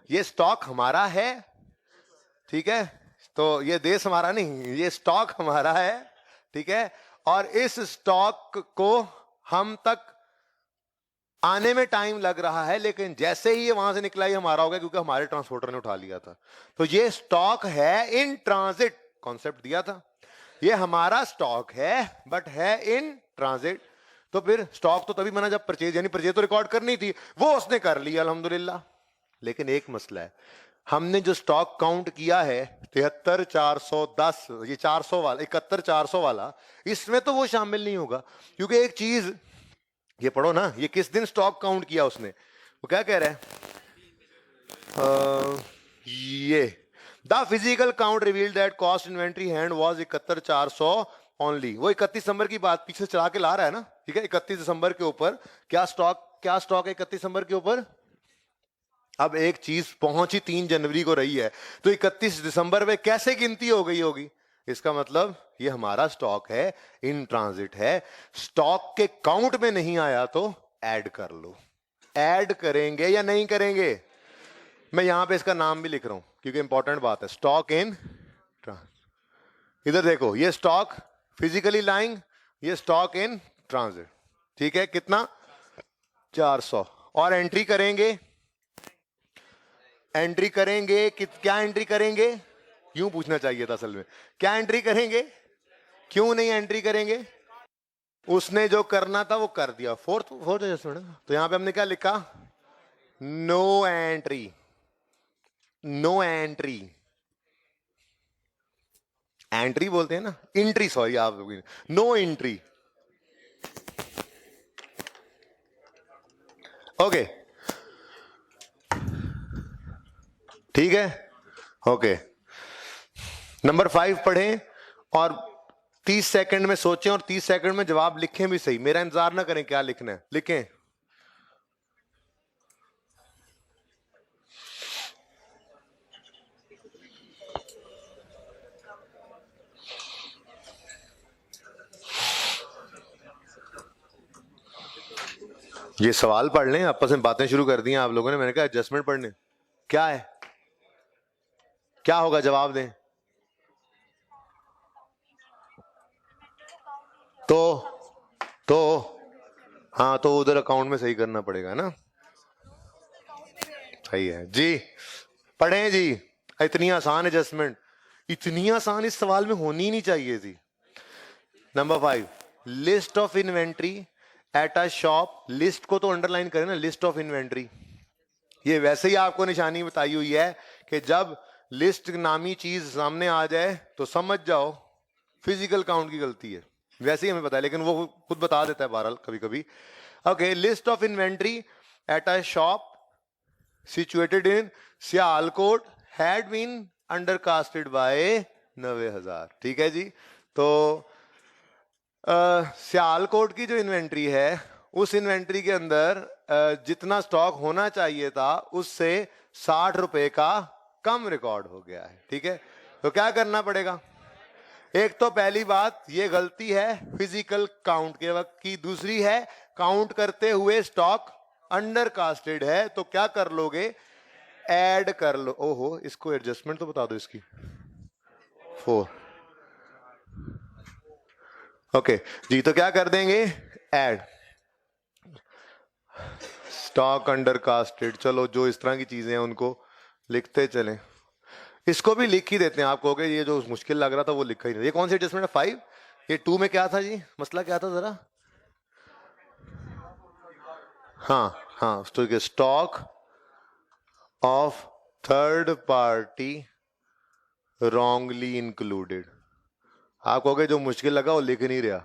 S1: ये स्टॉक हमारा है, ठीक है, तो ये देश हमारा नहीं, ये स्टॉक हमारा है, ठीक है, और इस स्टॉक को हम तक आने में टाइम लग रहा है, लेकिन जैसे ही ये वहां से निकला ही हमारा हो गया क्योंकि हमारे ट्रांसपोर्टर ने उठा लिया था। तो ये स्टॉक है इन ट्रांजिट, कॉन्सेप्ट दिया था, ये हमारा स्टॉक है बट है इन ट्रांजिट। तो फिर स्टॉक तो तभी बना जब परचेज, यानी परचेज तो रिकॉर्ड करनी थी, वो उसने कर लिया अल्हम्दुलिल्लाह। लेकिन एक मसला है, हमने जो स्टॉक काउंट किया है 73,410, ये 400 वाला 71,400 वाला, इसमें तो वो शामिल नहीं होगा, क्योंकि एक चीज ये पढ़ो ना, ये किस दिन स्टॉक काउंट किया उसने, वो क्या कह रहा है, ये the physical count revealed that cost inventory hand was 71,400 only, वो 31 दिसंबर की बात पीछे चढ़ा के ला रहा है ना, ठीक है, 31 दिसंबर के ऊपर क्या स्टॉक है 31 दिसंबर के ऊपर। अब एक चीज पहुंची 3 जनवरी को रही है, तो 31 दिसंबर में कैसे गिनती हो गई होगी, इसका मतलब ये हमारा स्टॉक है, इन ट्रांजिट है, स्टॉक के काउंट में नहीं आया तो ऐड कर लो। ऐड करेंगे या नहीं करेंगे, मैं यहां पे इसका नाम भी लिख रहा हूं क्योंकि इंपॉर्टेंट बात है, स्टॉक इन ट्रांजिट। इधर देखो, ये स्टॉक फिजिकली लाइंग, ये स्टॉक इन ट्रांजिट, ठीक है, कितना 400, और एंट्री करेंगे, एंट्री करेंगे क्या एंट्री करेंगे, यूं पूछना चाहिए था असल में, क्या एंट्री करेंगे, क्यों नहीं एंट्री करेंगे, उसने जो करना था वो कर दिया, फोर्थ एडजस्टमेंट। तो यहां पे हमने क्या लिखा, no entry, no entry, entry बोलते हैं ना, एंट्री सॉरी आप लोग, नो एंट्री, ओके, ठीक है, ओके। नंबर 5 पढ़ें और 30 सेकंड में सोचें और 30 सेकंड में जवाब लिखें भी सही, मेरा इंतजार ना करें क्या लिखना है, लिखें। ये सवाल पढ़ लें, आपस में बातें शुरू कर दी हैं आप लोगों ने, मैंने कहा एडजस्टमेंट पढ़ने, क्या है, क्या होगा, जवाब दें। तो हाँ, तो उधर अकाउंट में सही करना पड़ेगा ना, सही है जी, पढ़ें जी, इतनी आसान एडजस्टमेंट, इतनी आसान इस सवाल में होनी ही नहीं चाहिए थी। Number 5, list of inventory at a shop, list को तो अंडरलाइन करें ना, लिस्ट ऑफ इन्वेंट्री, ये वैसे ही आपको निशानी बताई हुई है कि जब लिस्ट नामी चीज सामने आ जाए तो समझ जाओ फिजिकल काउंट की गलती है, वैसे ही हमें पता है, लेकिन वो खुद बता देता है बहरहाल कभी कभी। Okay, list of inventory at a shop situated in Sialkot had been undercasted by 90,000, ठीक है जी। तो सियालकोट की जो इन्वेंट्री है, उस इन्वेंट्री के अंदर जितना स्टॉक होना चाहिए था उससे 60 रुपए का कम रिकॉर्ड हो गया है। ठीक है, तो क्या करना पड़ेगा? एक तो पहली बात ये गलती है फिजिकल काउंट के वक्त की, दूसरी है काउंट करते हुए स्टॉक अंडर कास्टेड है, तो क्या कर लोगे? ऐड कर लो। ओहो, इसको एडजस्टमेंट तो बता दो इसकी। 4 ओके जी, तो क्या कर देंगे? Add stock under casted. चलो, जो इस तरह की चीजें हैं उनको लिखते चलें। इसको भी लिख ही देते हैं। आप कहोगे ये जो मुश्किल लग रहा था वो लिखा ही नहीं। ये कौन सी एडजस्टमेंट है? 5। ये 2 में क्या था जी? मसला क्या था जरा? हाँ हाँ, तो stock of third party wrongly included. आप कहोगे जो मुश्किल लगा वो लिख नहीं रहा।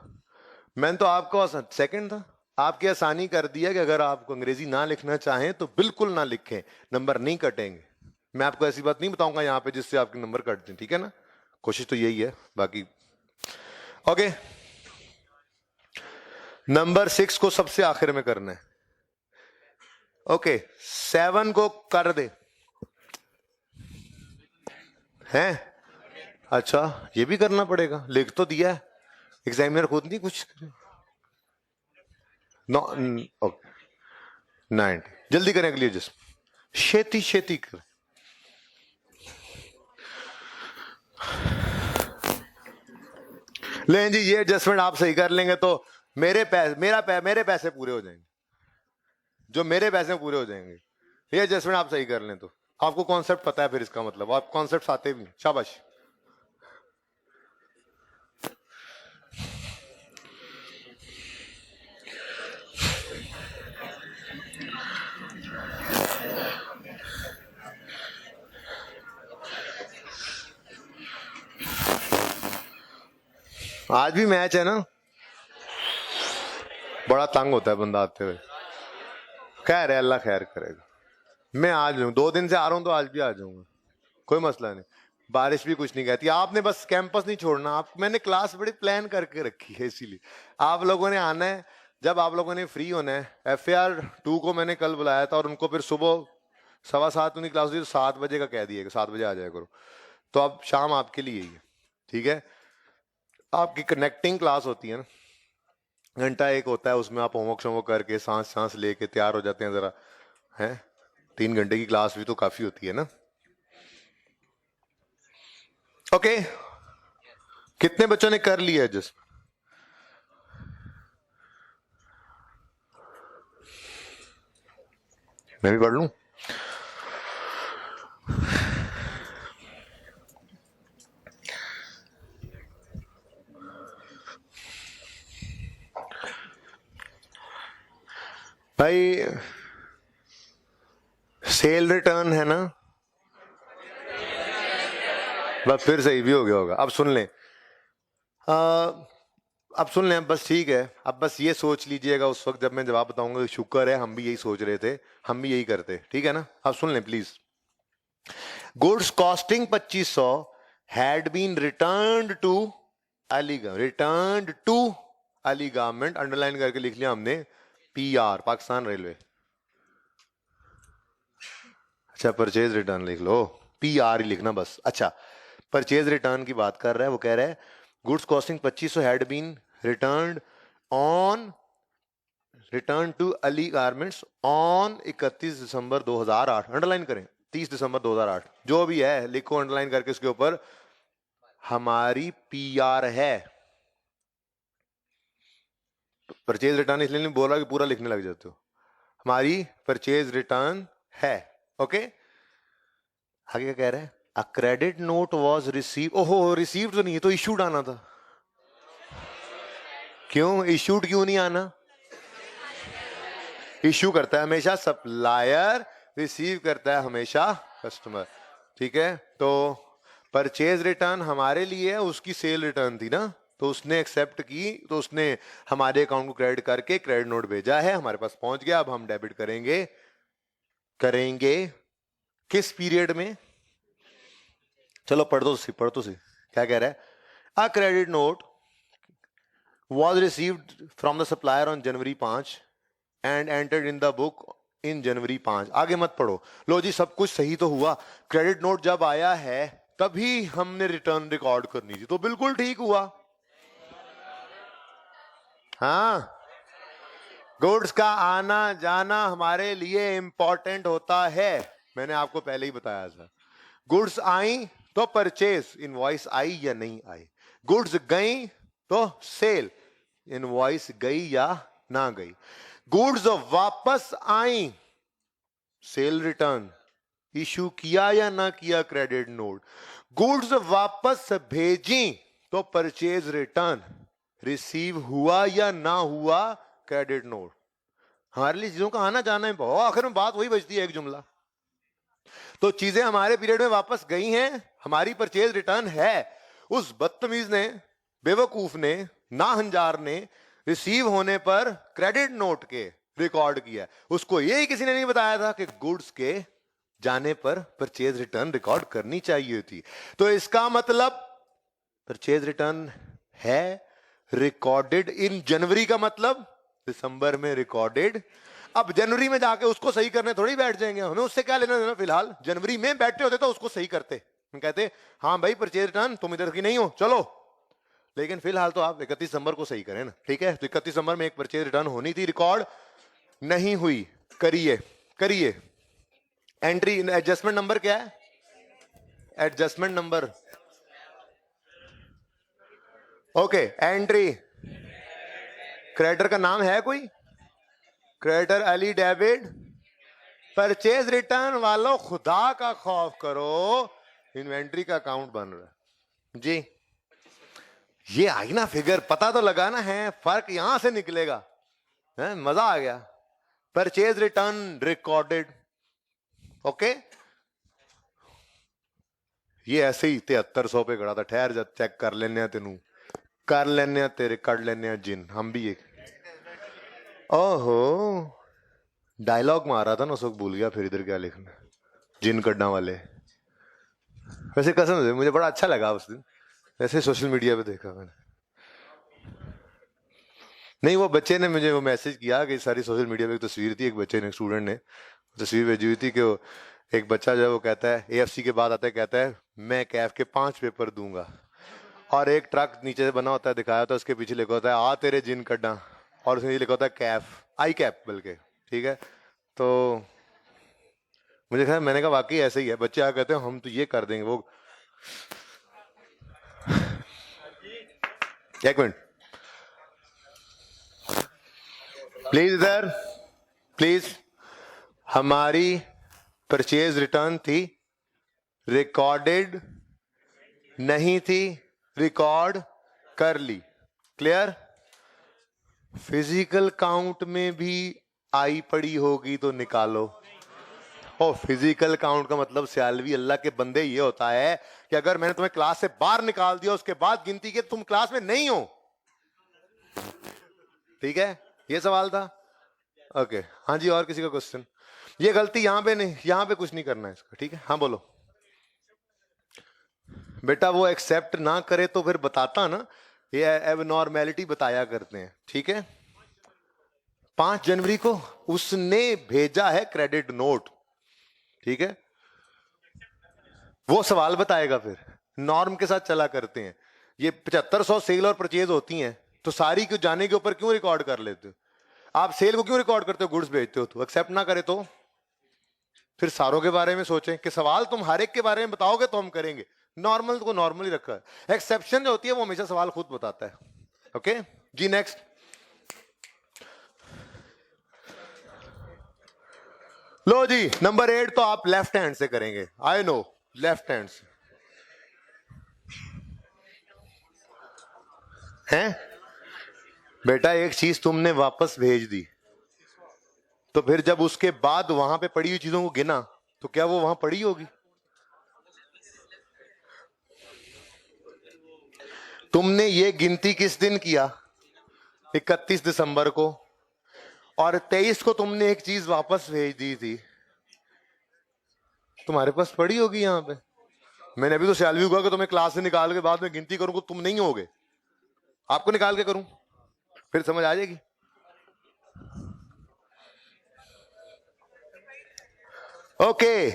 S1: मैंने तो आपको सेकंड था, आपकी आसानी कर दिया कि अगर आप अंग्रेजी ना लिखना चाहें तो बिल्कुल ना लिखें, नंबर नहीं कटेंगे। मैं आपको ऐसी बात नहीं बताऊंगा यहाँ पे जिससे आपके नंबर कट दें, ठीक है ना? कोशिश तो यही है, बाकी ओके। नंबर 6 को सबसे आखिर में करना है। ओके, 7 को कर दे हैं? अच्छा, ये भी करना पड़ेगा? लिख तो दिया है, एग्जामिनर खुद नहीं कुछ। नो ओके, 90 जल्दी करें अगली जिस शेती शेती कर। लें जी, ये एडजस्टमेंट आप सही कर लेंगे तो मेरे पैसे पूरे हो जाएंगे, जो मेरे पैसे पूरे हो जाएंगे। ये एडजस्टमेंट आप सही कर लें तो आपको कॉन्सेप्ट पता है, फिर इसका मतलब आप कॉन्सेप्ट आते भी। शाबाश। आज भी मैच है ना, बड़ा तंग होता है बंदा आते हुए। खैर है, अल्लाह खैर करेगा। मैं आज जाऊँ, 2 दिन से आ रहा हूं तो आज भी आ जाऊंगा, कोई मसला नहीं। बारिश भी कुछ नहीं कहती। आपने बस कैंपस नहीं छोड़ना। आप, मैंने क्लास बड़ी प्लान करके रखी है, इसीलिए आप लोगों ने आना है। जब आप लोगों ने फ्री होना है, FAR 2 को मैंने कल बुलाया था और उनको फिर सुबह 7:15 उनकी क्लास हुई, तो 7 बजे का कह दिया, 7 बजे आ जाया करो। तो अब शाम आपके लिए ही है, ठीक है? आपकी कनेक्टिंग क्लास होती है ना, घंटा एक होता है, उसमें आप होमवर्क करके सांस सांस लेके तैयार हो जाते हैं जरा, हैं? 3 घंटे की क्लास भी तो काफी होती है ना। ओके, कितने बच्चों ने कर लिया एडजस्ट? मैं भी पढ़ लूं? भाई, सेल रिटर्न है ना? बस फिर सही भी हो गया होगा। अब सुन लें, अब सुन लें, बस ठीक है। अब बस ये सोच लीजिएगा उस वक्त जब मैं जवाब बताऊंगा, शुक्र है हम भी यही सोच रहे थे, हम भी यही करते, ठीक है ना? अब सुन लें please. Goods costing 2500 had been returned to Ali garment, underline करके लिख लिया हमने, PR पाकिस्तान रेलवे। अच्छा, परचेज रिटर्न लिख लो, PR ही लिखना बस। अच्छा, परचेज रिटर्न की बात कर रहा है, वो कह रहा है goods costing 2500 had been return to Ali garments on 31 December 2008। Underline करें, 30 दिसंबर 2008, जो भी है लिखो अंडरलाइन करके, इसके ऊपर हमारी PR है। परचेज रिटर्न इसलिए नहीं बोला कि पूरा लिखने लग जाते हो, हमारी परचेज रिटर्न है। ओके, आगे क्या कह रहे हैं? अ क्रेडिट नोट वॉज रिसीव। ओहो, रिसीव तो नहीं है, तो इशूड आना था। क्यों इशूड क्यों नहीं आना? इशू करता है हमेशा सप्लायर, रिसीव करता है हमेशा कस्टमर, ठीक है? तो परचेज रिटर्न हमारे लिए है, उसकी सेल रिटर्न थी ना, तो उसने एक्सेप्ट की, तो उसने हमारे अकाउंट को क्रेडिट करके क्रेडिट नोट भेजा है, हमारे पास पहुंच गया। अब हम डेबिट करेंगे किस पीरियड में? चलो पढ़ दो सी क्या कह रहा है? A credit note was received from the supplier on January 5 and entered in the book in January 5। आगे मत पढ़ो। लो जी, सब कुछ सही तो हुआ। क्रेडिट नोट जब आया है तभी हमने रिटर्न रिकॉर्ड करनी थी, तो बिल्कुल ठीक हुआ। हाँ, गुड्स का आना जाना हमारे लिए इंपॉर्टेंट होता है। मैंने आपको पहले ही बताया था। गुड्स आई तो परचेज, इनवॉइस आई या नहीं आई। गुड्स गई तो सेल, इनवॉइस गई या ना गई। गुड्स वापस आई, सेल रिटर्न, इशू किया या ना किया क्रेडिट नोट। गुड्स वापस भेजी तो परचेज रिटर्न, रिसीव हुआ या ना हुआ क्रेडिट नोट। हमारे लिए चीजों का आना जाना है बहुत। आखिर में बात वही बचती है, एक जुमला। तो चीजें हमारे पीरियड में वापस गई हैं, हमारी परचेज रिटर्न है। उस बदतमीज ने, बेवकूफ ने, नाहंजार ने रिसीव होने पर क्रेडिट नोट के रिकॉर्ड किया। उसको यही किसी ने नहीं बताया था कि गुड्स के जाने पर परचेज रिटर्न रिकॉर्ड करनी चाहिए थी। तो इसका मतलब परचेज रिटर्न है रिकॉर्डेड इन जनवरी, का मतलब दिसंबर में रिकॉर्डेड। अब जनवरी में जाके उसको सही करने थोड़ी बैठ जाएंगे, हमें उससे क्या लेना देना। फिलहाल जनवरी में बैठे होते तो उसको सही करते, हम कहते हाँ भाई परचेज रिटर्न तुम इधर की नहीं हो, चलो। लेकिन फिलहाल तो आप 31 दिसंबर को सही करें ना, ठीक है। तो 31 दिसंबर में एक परचेज रिटर्न होनी थी, रिकॉर्ड नहीं हुई। करिए करिए। एंट्री एडजस्टमेंट नंबर क्या है? Adjustment number, okay. Entry, creditor का नाम है कोई? Creditor Ali David. Purchase return वालों, खुदा का खौफ करो, इन्वेंट्री का अकाउंट बन रहा है जी। ये आई ना फिगर, पता तो लगाना है, फर्क यहां से निकलेगा है? मजा आ गया। Purchase return recorded, okay. ये ऐसे ही 7300 पे खड़ा था। ठहर जा, चेक कर लेने तेनू, कर लेने तेरे, कर लेने जिन हम भी एक। ओहो, डायलॉग मारा था ना, उसको भूल गया। फिर इधर क्या लिखना, जिन कड्डा वाले। वैसे कसम से मुझे बड़ा अच्छा लगा उस दिन, ऐसे सोशल मीडिया पे देखा मैंने। नहीं, वो बच्चे ने मुझे वो मैसेज किया कि सारी सोशल मीडिया पे एक तस्वीर थी, एक बच्चे ने, स्टूडेंट ने तस्वीर भेजी हुई थी कि वो एक बच्चा जो है वो कहता है, एएफसी के बाद आता है, कहता है मैं कैफ के 5 पेपर दूंगा, और एक ट्रक नीचे से बना होता है, दिखाया होता है, उसके पीछे लिखा होता है आ तेरे जिन कड्डा, और उसमें ये लिखा होता है कैफ, आई कैप बल्कि, ठीक है। तो मुझे ख्याल, मैंने कहा वाकई ऐसे ही है, बच्चे आ कहते हैं हम तो ये कर देंगे। वो एक मिनट प्लीज, इधर प्लीज। हमारी परचेज रिटर्न थी, रिकॉर्डेड नहीं थी, रिकॉर्ड कर ली, क्लियर। फिजिकल काउंट में भी आई पड़ी होगी तो निकालो। ओ, फिजिकल काउंट का मतलब सियालवी अल्लाह के बंदे ये होता है कि अगर मैंने तुम्हें क्लास से बाहर निकाल दिया, उसके बाद गिनती के तुम क्लास में नहीं हो, ठीक है। ये सवाल था, ओके। हाँ जी, और किसी का क्वेश्चन? ये गलती यहाँ पे नहीं, यहाँ पे कुछ नहीं करना है इसका, ठीक है। हाँ बोलो बेटा। वो एक्सेप्ट ना करे तो फिर बताता ना, ये एबनॉर्मेलिटी बताया करते हैं, ठीक है। 5 जनवरी को उसने भेजा है क्रेडिट नोट, ठीक है। वो सवाल बताएगा, फिर नॉर्म के साथ चला करते हैं। ये 7500 सेल और परचेज होती हैं, तो सारी क्यों जाने के ऊपर क्यों रिकॉर्ड कर लेते हो? आप सेल को क्यों रिकॉर्ड करते हो? गुड्स भेजते हो तो एक्सेप्ट ना करे तो फिर सारों के बारे में सोचें कि सवाल तुम हर एक के बारे में बताओगे तो हम करेंगे। नॉर्मल को नॉर्मली रखा है, एक्सेप्शन जो होती है वो हमेशा सवाल खुद बताता है, ओके जी। नेक्स्ट, लो जी, नंबर 8 तो आप लेफ्ट हैंड से करेंगे, आई नो, लेफ्ट हैंड से हैं बेटा। एक चीज तुमने वापस भेज दी, तो फिर जब उसके बाद वहां पे पड़ी हुई चीजों को गिना, तो क्या वो वहां पड़ी होगी? तुमने ये गिनती किस दिन किया? 31 दिसंबर को, और 23 को तुमने एक चीज वापस भेज दी थी, तुम्हारे पास पड़ी होगी यहां पे। मैंने अभी तो सियालवी हुआ कि तुम्हें क्लास से निकाल के बाद में गिनती करूंगा, तुम नहीं होगे, आपको निकाल के करूं, फिर समझ आ जाएगी। ओके,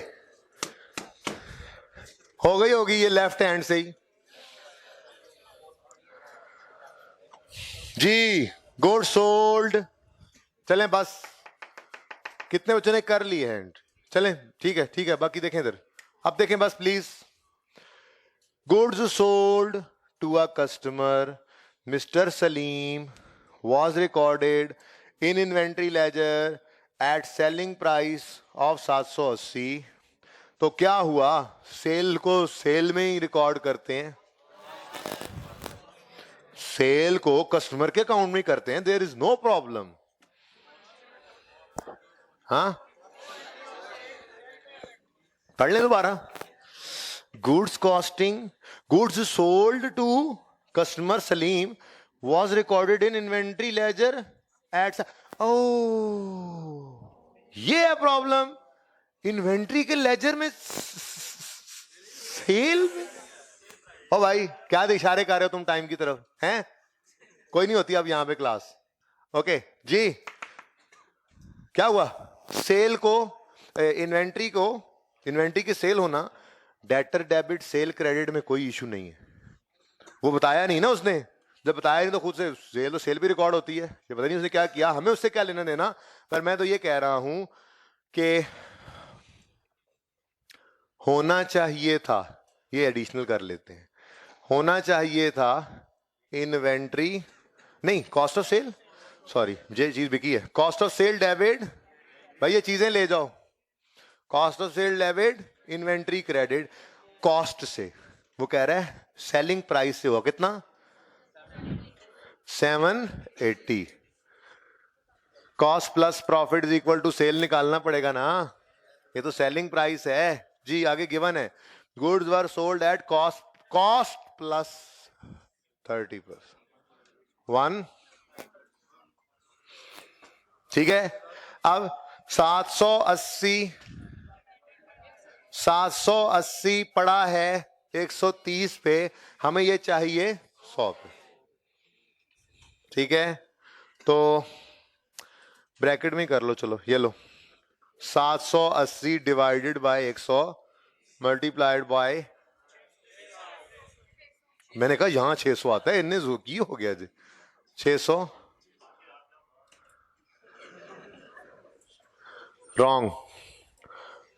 S1: हो गई होगी ये लेफ्ट हैंड से ही जी। Good sold. चलें बस, कितने बच्चों ने कर ली हैंड? चलें ठीक है ठीक है, बाकी देखें इधर, अब देखें बस please. Goods sold to a customer mister Salim was recorded in inventory ledger at selling price of 780। तो क्या हुआ, सेल को सेल में ही रिकॉर्ड करते हैं, सेल को कस्टमर के अकाउंट में ही करते हैं, देयर इज नो प्रॉब्लम। हाँ, पढ़ ले दोबारा। Goods costing, goods sold to customer Salim was recorded in inventory ledger at ये है प्रॉब्लम, इन्वेंट्री के लेजर में सेल में। ओ भाई क्या इशारे कर रहे हो तुम टाइम की तरफ हैं? कोई नहीं होती अब यहां पे क्लास। ओके जी, क्या हुआ, सेल को इन्वेंट्री को, इन्वेंट्री की सेल होना, डेटर डेबिट सेल क्रेडिट में कोई इशू नहीं है। वो बताया नहीं ना उसने, जब बताया नहीं तो खुद से सेल, तो सेल भी रिकॉर्ड होती है, ये पता नहीं उसने क्या किया, हमें उससे क्या लेना देना। पर मैं तो ये कह रहा हूं कि होना चाहिए था, ये एडिशनल कर लेते हैं, होना चाहिए था इन्वेंट्री नहीं, कॉस्ट ऑफ सेल, सॉरी ये चीज बिकी है, कॉस्ट ऑफ सेल डेबिट, भाई ये चीजें ले जाओ, cost of sale debit inventory credit, cost से, वो कह रहा है सेलिंग प्राइस से हुआ कितना, 780। Cost plus profit is equal to sale निकालना पड़ेगा ना, ये तो सेलिंग प्राइस है जी। आगे गिवन है goods were sold at cost, cost plus 30%, 1, ठीक है। अब 780 पड़ा है 130 पे, हमें ये चाहिए 100 पे, ठीक है। तो ब्रैकेट में कर लो, चलो ये लो, 780 डिवाइडेड बाय 100 मल्टीप्लाइड बाय, मैंने कहा यहां 600 आता है, इन्हें की हो गया जी, 600 रॉन्ग,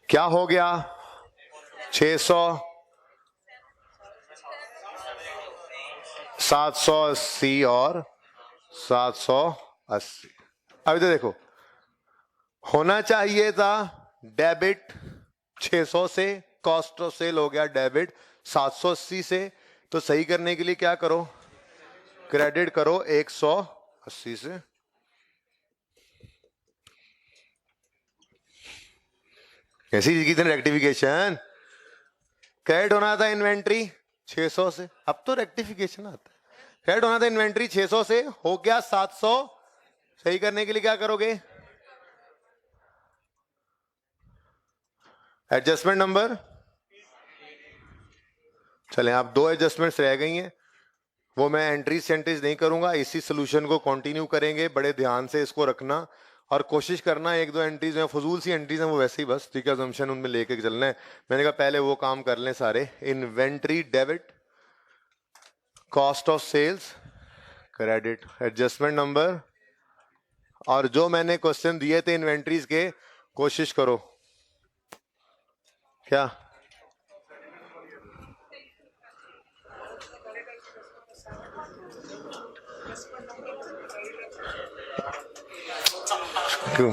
S1: क्या हो गया, 600 780 और 780। अब इधर देखो, होना चाहिए था डेबिट 600 से, कॉस्ट ऑफ सेल हो गया डेबिट 780 से, तो सही करने के लिए क्या करो, क्रेडिट करो 180 से। ऐसी की तरह रेक्टिफिकेशन, क्रेडिट होना था इन्वेंट्री 600 से, अब तो रेक्टिफिकेशन आता है, क्रेडिट होना था इन्वेंट्री 600 से, हो गया 700, सही करने के लिए क्या करोगे, एडजस्टमेंट नंबर, चलें आप 2 एडजस्टमेंट्स रह गई हैं, वो मैं एंट्री सेंटेज नहीं करूंगा, इसी सोल्यूशन को कंटिन्यू करेंगे, बड़े ध्यान से इसको रखना और कोशिश करना, 1-2 एंट्रीज में फजूल सी एंट्रीज हैं वो वैसे ही बस, ठीक है, अजम्पशन उनमें लेके चलना है। मैंने कहा पहले वो काम कर लें सारे, inventory debit, cost of sales credit, adjustment number, और जो मैंने क्वेश्चन दिए थे इन्वेंट्रीज के, कोशिश करो क्या, क्यों